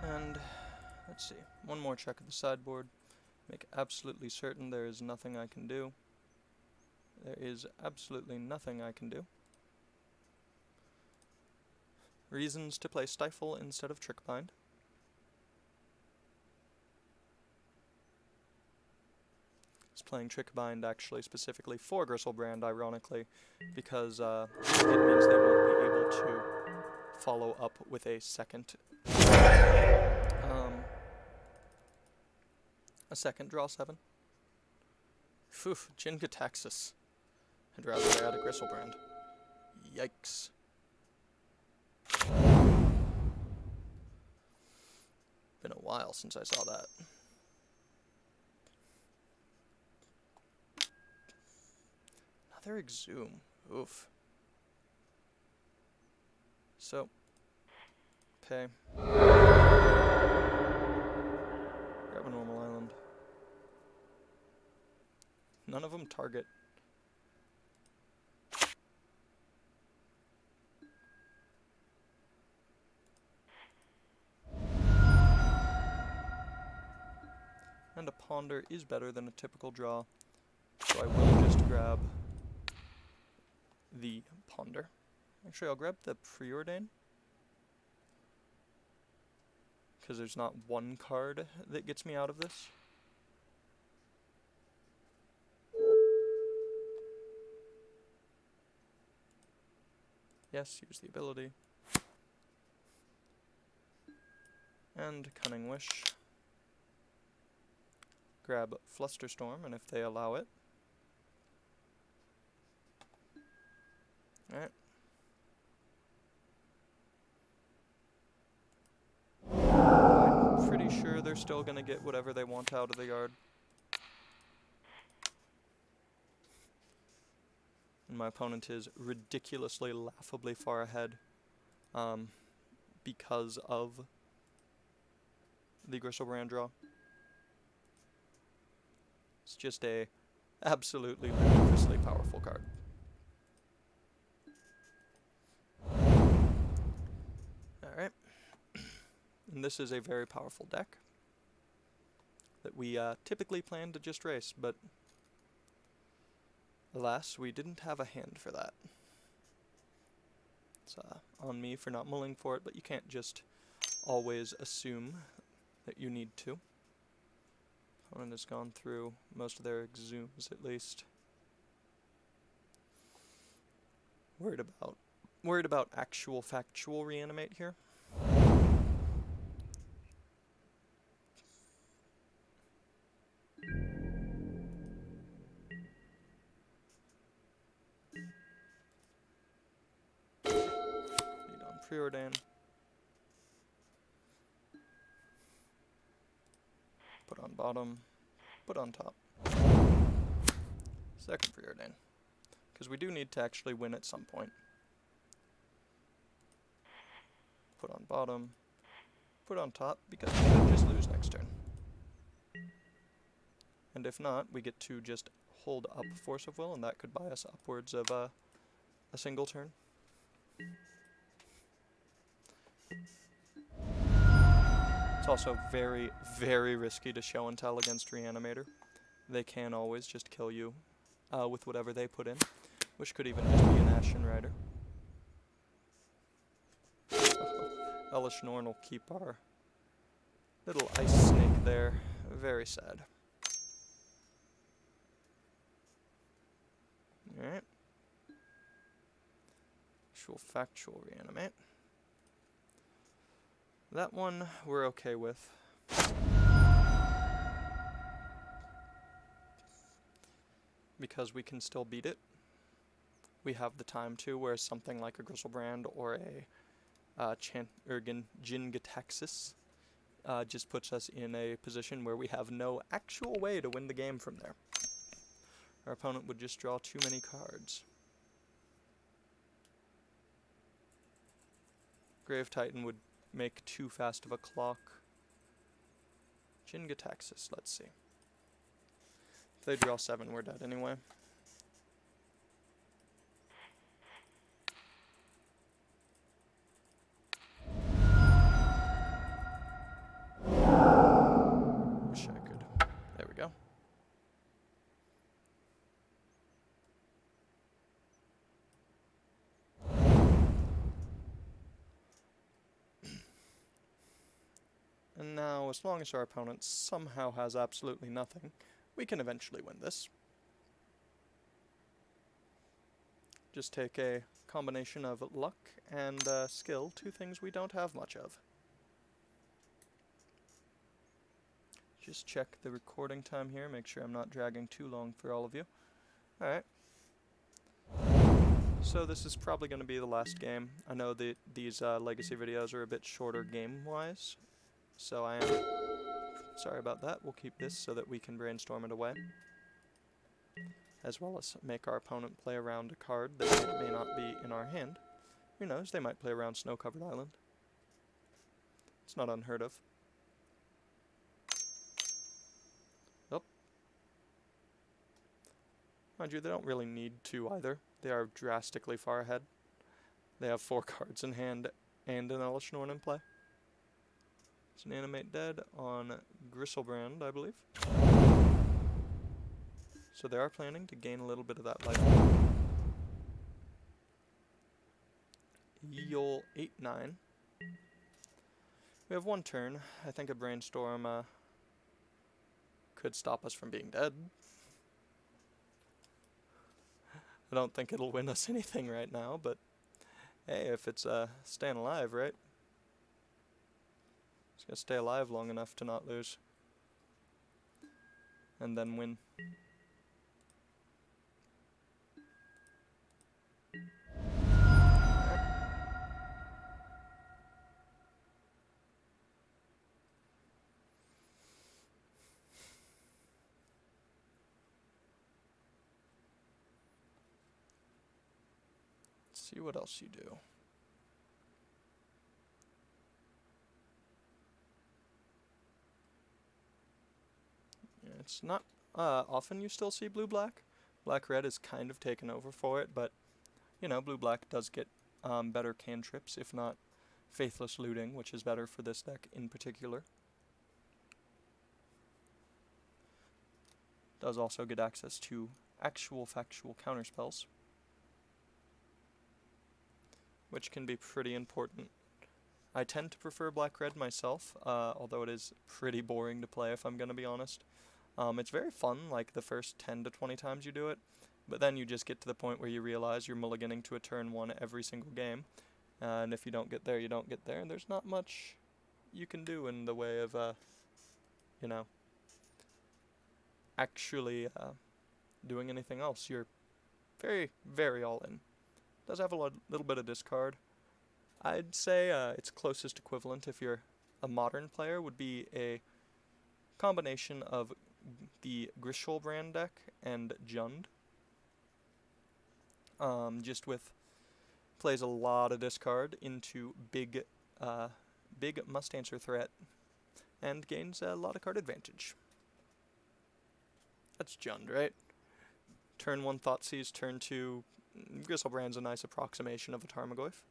And let's see, one more check of the sideboard. Make absolutely certain there is nothing I can do. There is absolutely nothing I can do. Reasons to play Stifle instead of Trick Bind. It's playing Trick Bind actually specifically for Gristlebrand, ironically, because it means they won't be able to follow up with a second draw 7. Phew, Jin-Gitaxias. I'd rather they had a Gristlebrand. Yikes. Been a while since I saw that. Another Exhume. Oof. So, pay. Grab a normal island. None of them target. And a Ponder is better than a typical draw, so I will just grab the Ponder. Actually, I'll grab the Preordain, because there's not one card that gets me out of this. Yes, use the ability. And Cunning Wish. Grab Flusterstorm, and if they allow it. Alright. I'm pretty sure they're still gonna get whatever they want out of the yard. And my opponent is ridiculously, laughably far ahead because of the Gristlebrand draw. It's just a absolutely ludicrously powerful card. Alright. And this is a very powerful deck that we typically plan to just race, but alas, we didn't have a hand for that. It's on me for not mulling for it, but you can't just always assume that you need to. Opponent has gone through most of their Exhumes, at least. Worried about actual factual reanimate here. Lead on Preordain. Put on bottom, put on top. Second Preordain. Because we do need to actually win at some point. Put on bottom, put on top, because we could just lose next turn. And if not, we get to just hold up Force of Will, and that could buy us upwards of a single turn. It's also very, very risky to show and tell against Reanimator. They can always just kill you with whatever they put in, which could even just be an Ashen Rider. Elish Norn will keep our little ice snake there. Very sad. Alright. Factual reanimate. That one we're okay with. Because we can still beat it. We have the time to, whereas something like a Gristlebrand or a Jin-Gitaxias just puts us in a position where we have no actual way to win the game from there. Our opponent would just draw too many cards. Grave Titan would make too fast of a clock. Jin-Gitaxias, let's see. If they draw 7, we're dead anyway. Wish I could. There we go. know, as long as our opponent somehow has absolutely nothing, we can eventually win this. Just take a combination of luck and skill, two things we don't have much of. Just check the recording time here, make sure I'm not dragging too long for all of you. Alright. So this is probably going to be the last game. I know that these legacy videos are a bit shorter game-wise, so I am sorry about that. We'll keep this so that we can brainstorm it away, as well as make our opponent play around a card that may not be in our hand. Who knows, they might play around Snow-Covered Island. It's not unheard of. Oh. Mind you, they don't really need to either. They are drastically far ahead. They have 4 cards in hand and an Hellish Norn in play. It's an Animate Dead on Gristlebrand, I believe. So they are planning to gain a little bit of that life. You'll 8-9. We have 1 turn. I think a Brainstorm could stop us from being dead. I don't think it'll win us anything right now, but hey, if it's staying alive, right? It's gonna stay alive long enough to not lose. And then win. See what else you do. Yeah, it's not often you still see blue-black. Black-red is kind of taken over for it, but, you know, blue-black does get better cantrips, if not Faithless Looting, which is better for this deck in particular. Does also get access to actual factual counterspells, which can be pretty important. I tend to prefer black-red myself, although it is pretty boring to play if I'm going to be honest. It's very fun, like the first 10 to 20 times you do it, but then you just get to the point where you realize you're mulliganing to a turn 1 every single game, and if you don't get there, you don't get there, and there's not much you can do in the way of, you know, actually doing anything else. You're very, very all in. Does have a little bit of discard. I'd say its closest equivalent, if you're a modern player, would be a combination of the Gristlebrand deck and Jund. Just with plays a lot of discard into big must answer threat and gains a lot of card advantage. That's Jund, right? Turn 1 Thoughtseize, turn 2 Gristlebrand's a nice approximation of a Tarmogoyf.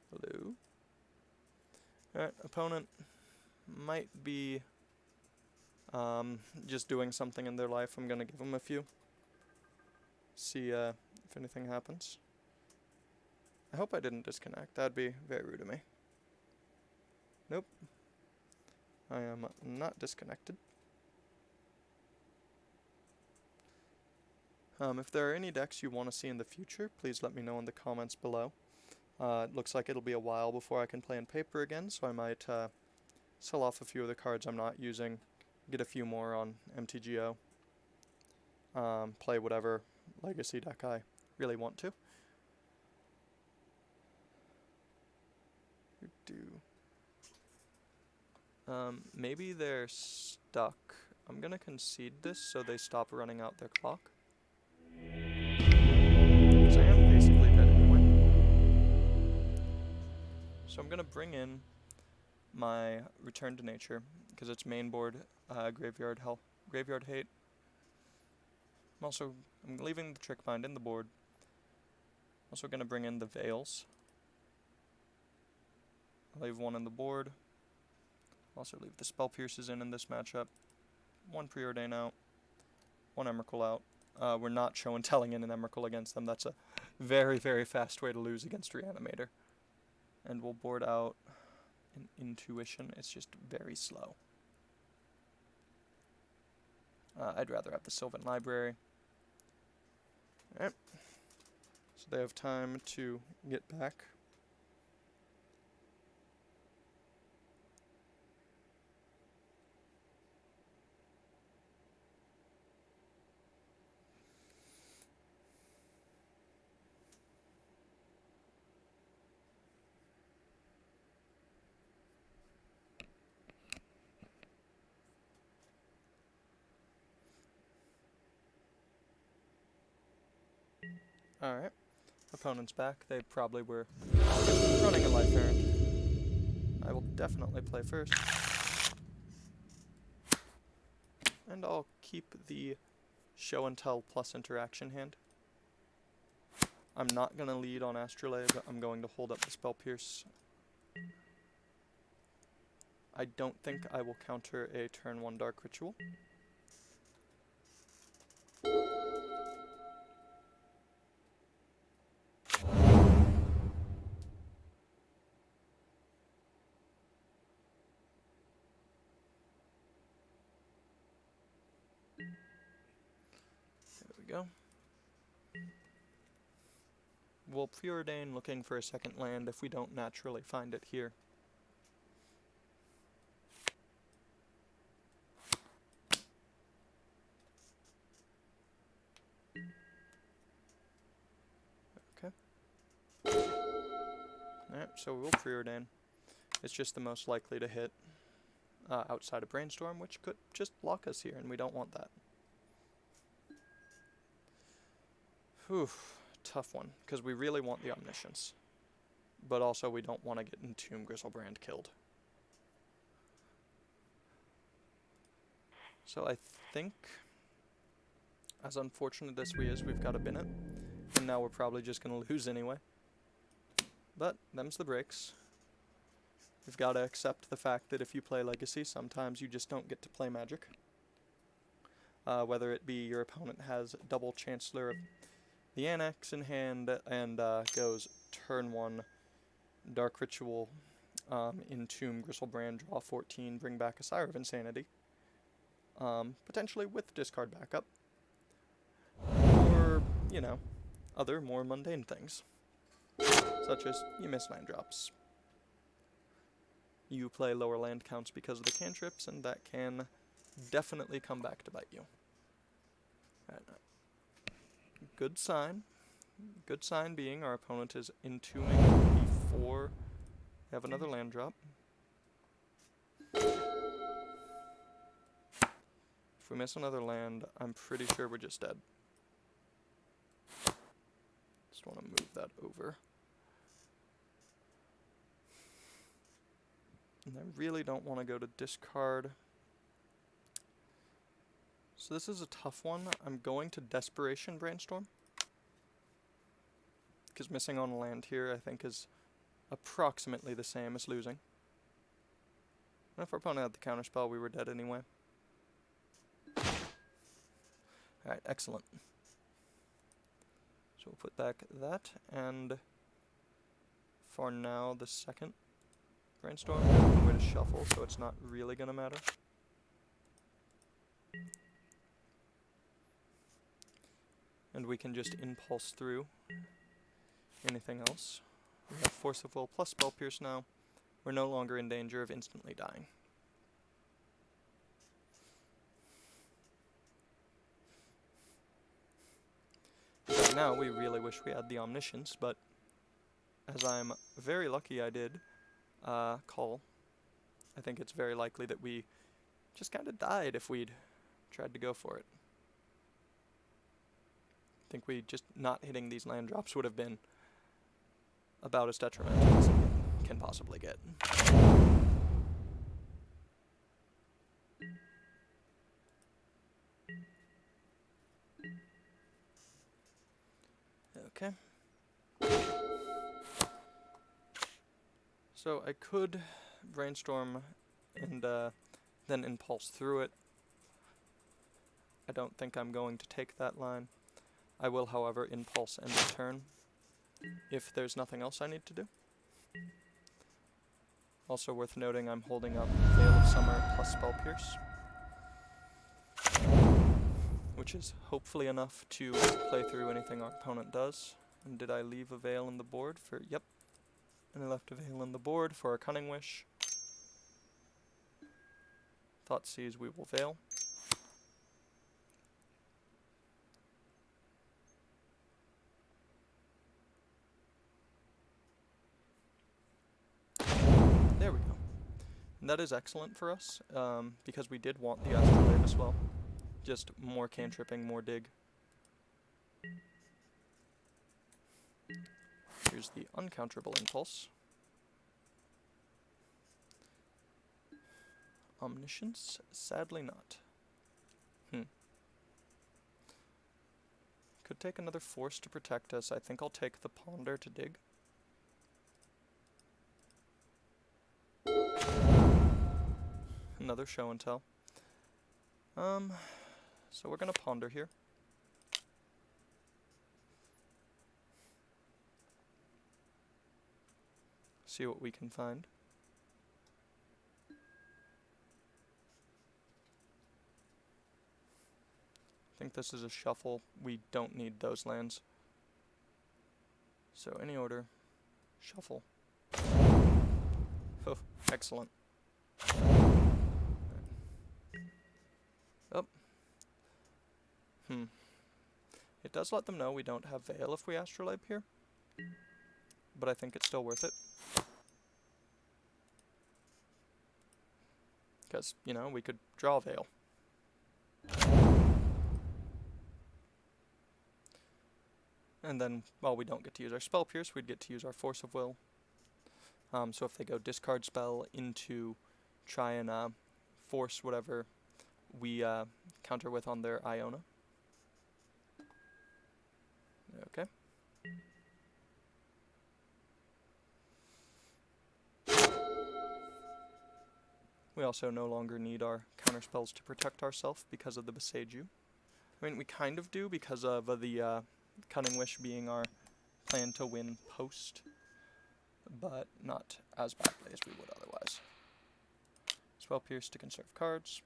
Hello. Alright, opponent might be just doing something in their life. I'm gonna give them a few. See if anything happens. I hope I didn't disconnect. That'd be very rude of me. Nope. I am not disconnected. If there are any decks you want to see in the future, please let me know in the comments below. It looks like it'll be a while before I can play in paper again, so I might sell off a few of the cards I'm not using, get a few more on MTGO, play whatever legacy deck I really want to. Maybe they're stuck. I'm gonna concede this so they stop running out their clock. Because I am basically dead anyway. So I'm gonna bring in my Return to Nature, because it's main board, Graveyard Hate. I'm leaving the Trick Bind in the board. Also gonna bring in the Veils. I'll leave 1 in the board. Also leave the Spell Pierces in this matchup. 1 Preordain out. 1 Emrakul out. We're not show and telling in an Emrakul against them. That's a very, very fast way to lose against Reanimator. And we'll board out an Intuition. It's just very slow. I'd rather have the Sylvan Library. Alright. So they have time to get back. Alright. Opponent's back. They probably were running a life errand. I will definitely play first. And I'll keep the show and tell plus interaction hand. I'm not going to lead on Astrolabe. I'm going to hold up the Spell Pierce. I don't think I will counter a turn 1 Dark Ritual. There we go. We'll preordain looking for a second land if we don't naturally find it here. Okay. Alright, so we'll preordain. It's just the most likely to hit outside of Brainstorm, which could just block us here, and we don't want that. Whew, tough one, because we really want the Omniscience. But also we don't want to get Entomb Griselbrand killed. So I think, as unfortunate as we've got to bin it, and now we're probably just going to lose anyway. But them's the breaks. We've got to accept the fact that if you play Legacy, sometimes you just don't get to play Magic. Whether it be your opponent has double Chancellor of the Annex in hand and goes turn 1 Dark Ritual, Entomb Griselbrand, draw 14, bring back a Sire of Insanity. Potentially with discard backup. Or, you know, other more mundane things. Such as you miss land drops. You play lower land counts because of the cantrips, and that can definitely come back to bite you. Good sign. Good sign being our opponent is entombing before we have another land drop. If we miss another land, I'm pretty sure we're just dead. Just want to move that over. And I really don't want to go to discard. So this is a tough one. I'm going to Desperation Brainstorm. Because missing on land here, I think, is approximately the same as losing. And if our opponent had the counterspell, we were dead anyway. Alright, excellent. So we'll put back that, and for now, the second Brainstorm. There's no way to shuffle, so it's not really going to matter. And we can just impulse through anything else. We have Force of Will plus Spell Pierce now. We're no longer in danger of instantly dying. Right now, we really wish we had the Omniscience, but as I'm very lucky I did call, I think it's very likely that we just kind of died if we'd tried to go for it. I think we just not hitting these land drops would have been about as detrimental as it can possibly get. Okay. So I could Brainstorm and then impulse through it. I don't think I'm going to take that line. I will, however, impulse end the turn if there's nothing else I need to do. Also worth noting, I'm holding up Veil of Summer plus Spell Pierce, which is hopefully enough to play through anything our opponent does. And did I leave a Veil in the board for... Yep. And I left a Veil in the board for a Cunning Wish. Thoughtseize, we will Veil. There we go. And that is excellent for us, because we did want the Astrolabe as well. Just more cantripping, more dig. Here's the uncounterable Impulse. Omniscience? Sadly not. Could take another Force to protect us. I think I'll take the Ponder to dig. Another Show and Tell. So we're gonna Ponder here. See what we can find. I think this is a shuffle. We don't need those lands. So any order, shuffle. Oh, excellent. Oh. It does let them know we don't have Veil if we Astrolabe here, but I think it's still worth it. Because, you know, we could draw Veil. And then, well, we don't get to use our Spell Pierce, we'd get to use our Force of Will. So if they go discard spell into try and force whatever we counter with on their Iona. Okay. We also no longer need our counter spells to protect ourselves because of the Beseiju. I mean, we kind of do because of the Cunning Wish being our plan to win post, but not as badly as we would otherwise. Spell Pierce to conserve cards,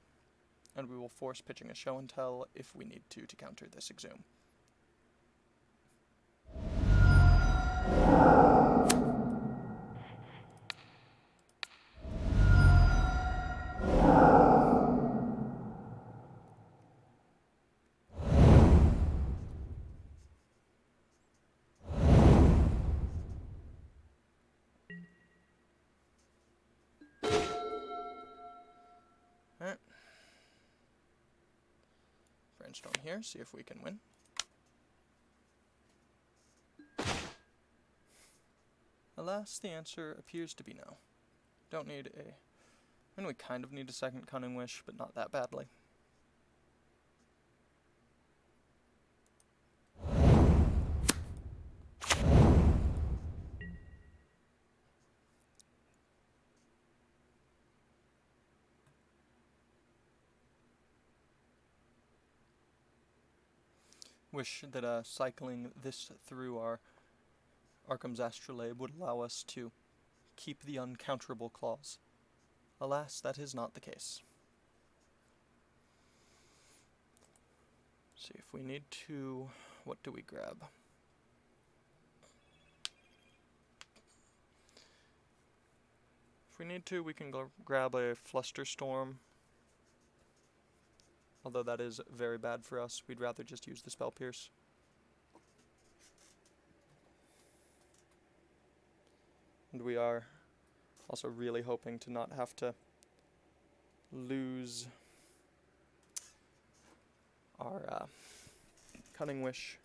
and we will force pitching a Show and Tell if we need to counter this Exhume. Alright. Brainstorm here, see if we can win. Alas, the answer appears to be no. Don't need a... I mean, we kind of need a second Cunning Wish, but not that badly. Wish that cycling this through our Arkham's Astrolabe would allow us to keep the uncounterable clause. Alas, that is not the case. See if we need to... What do we grab? If we need to, we can grab a Flusterstorm. Although that is very bad for us, we'd rather just use the Spell Pierce. And we are also really hoping to not have to lose our Cunning Wish,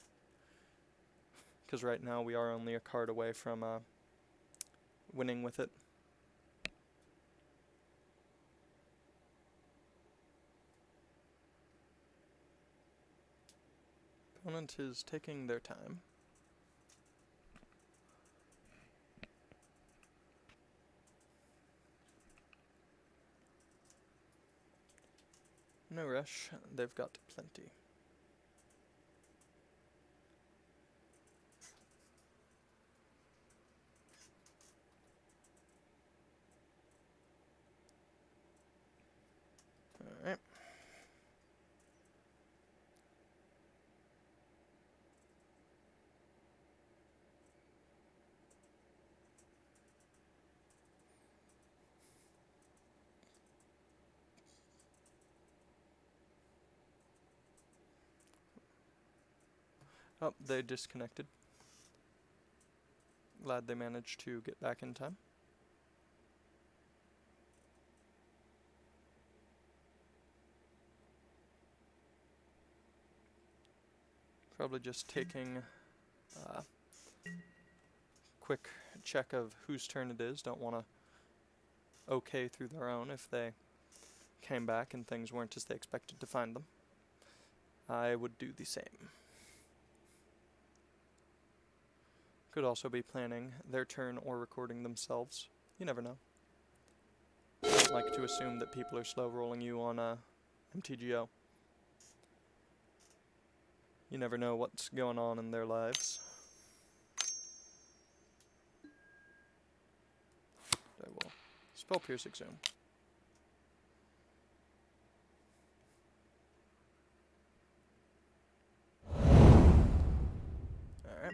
because right now we are only a card away from winning with it. Opponent is taking their time. No rush, they've got plenty. Oh, they disconnected. Glad they managed to get back in time. Probably just taking a quick check of whose turn it is. Don't want to okay through their own if they came back and things weren't as they expected to find them. I would do the same. Could also be planning their turn or recording themselves. You never know. I don't like to assume that people are slow rolling you on MTGO. You never know what's going on in their lives. I will spell Pierce Exhume. Alright.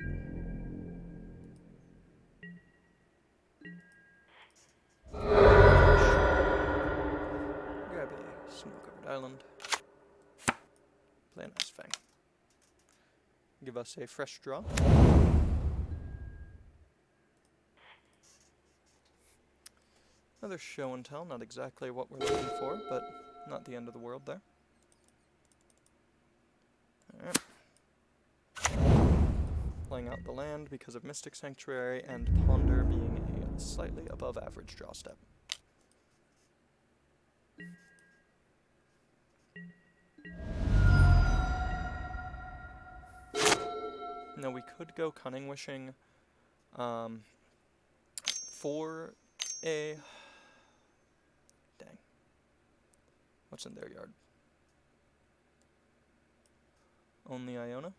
Grab a snow-covered island. Play a nice Fang. Give us a fresh draw. Another show and tell, not exactly what we're looking for, but not the end of the world there. Alright. Playing out the land because of Mystic Sanctuary and Ponder being a slightly above average draw step. Now we could go Cunning Wishing for a... Dang. What's in their yard? Only Iona? I'm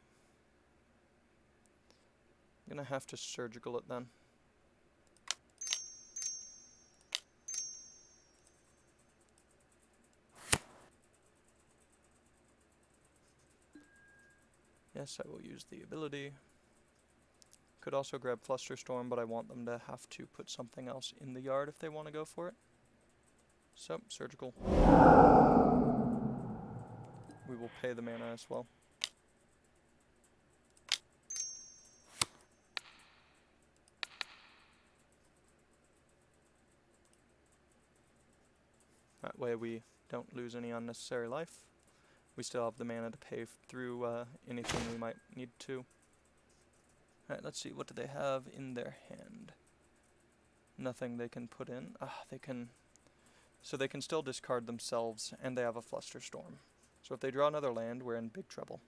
gonna have to surgical it then. Yes, I will use the ability. Could also grab Flusterstorm, but I want them to have to put something else in the yard if they want to go for it. So, surgical. We will pay the mana as well. That way we don't lose any unnecessary life. We still have the mana to pay through anything we might need to. Alright, let's see, what do they have in their hand? Nothing they can put in. They can... So they can still discard themselves, and they have a Flusterstorm. So if they draw another land, we're in big trouble.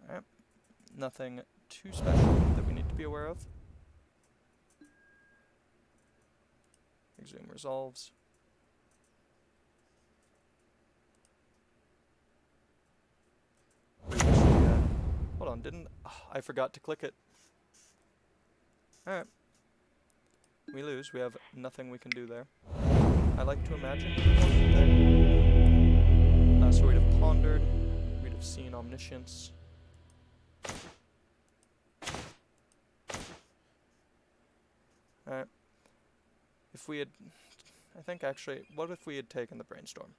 Alright. Nothing too special that we need to be aware of. Exhume resolves. Hold on, didn't... I forgot to click it. Alright. We lose. We have nothing we can do there. I like to imagine we won there. So we'd have pondered. We'd have seen Omniscience. Alright. If we had... I think actually... What if we had taken the Brainstorm?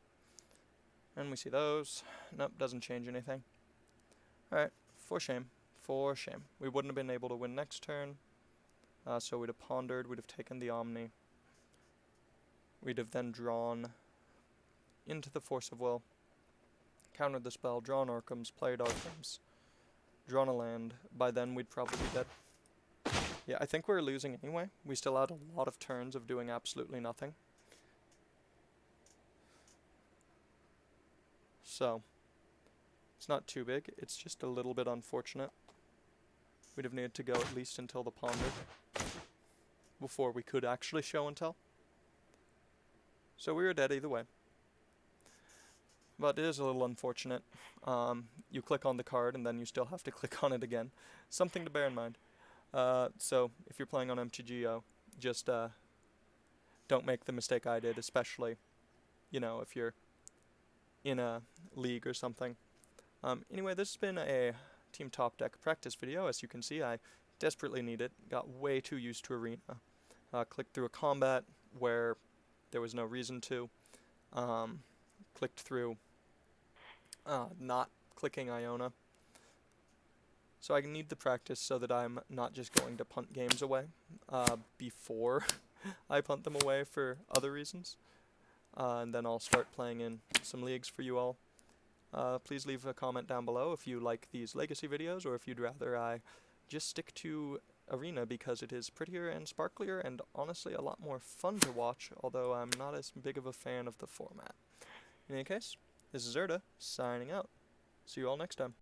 And we see those. Nope, doesn't change anything. Alright. For shame. For shame. We wouldn't have been able to win next turn. So we'd have pondered, we'd have taken the Omni. We'd have then drawn into the Force of Will. Countered the spell, drawn Arkhams, played Arkhams. Drawn a land. By then we'd probably be dead. Yeah, I think we're losing anyway. We still had a lot of turns of doing absolutely nothing. So... It's not too big, it's just a little bit unfortunate. We'd have needed to go at least until the Ponder before we could actually show and tell. So we were dead either way. But it is a little unfortunate. You click on the card and then you still have to click on it again. Something to bear in mind. So if you're playing on MTGO, just don't make the mistake I did, especially, you know, if you're in a league or something. Anyway, this has been a Team Top Deck practice video. As you can see, I desperately need it. Got way too used to Arena. Clicked through a combat where there was no reason to. Clicked through not clicking Iona. So I need the practice so that I'm not just going to punt games away before I punt them away for other reasons. And then I'll start playing in some leagues for you all. Please leave a comment down below if you like these legacy videos, or if you'd rather I just stick to Arena because it is prettier and sparklier and honestly a lot more fun to watch, although I'm not as big of a fan of the format. In any case, this is Zerda, signing out. See you all next time.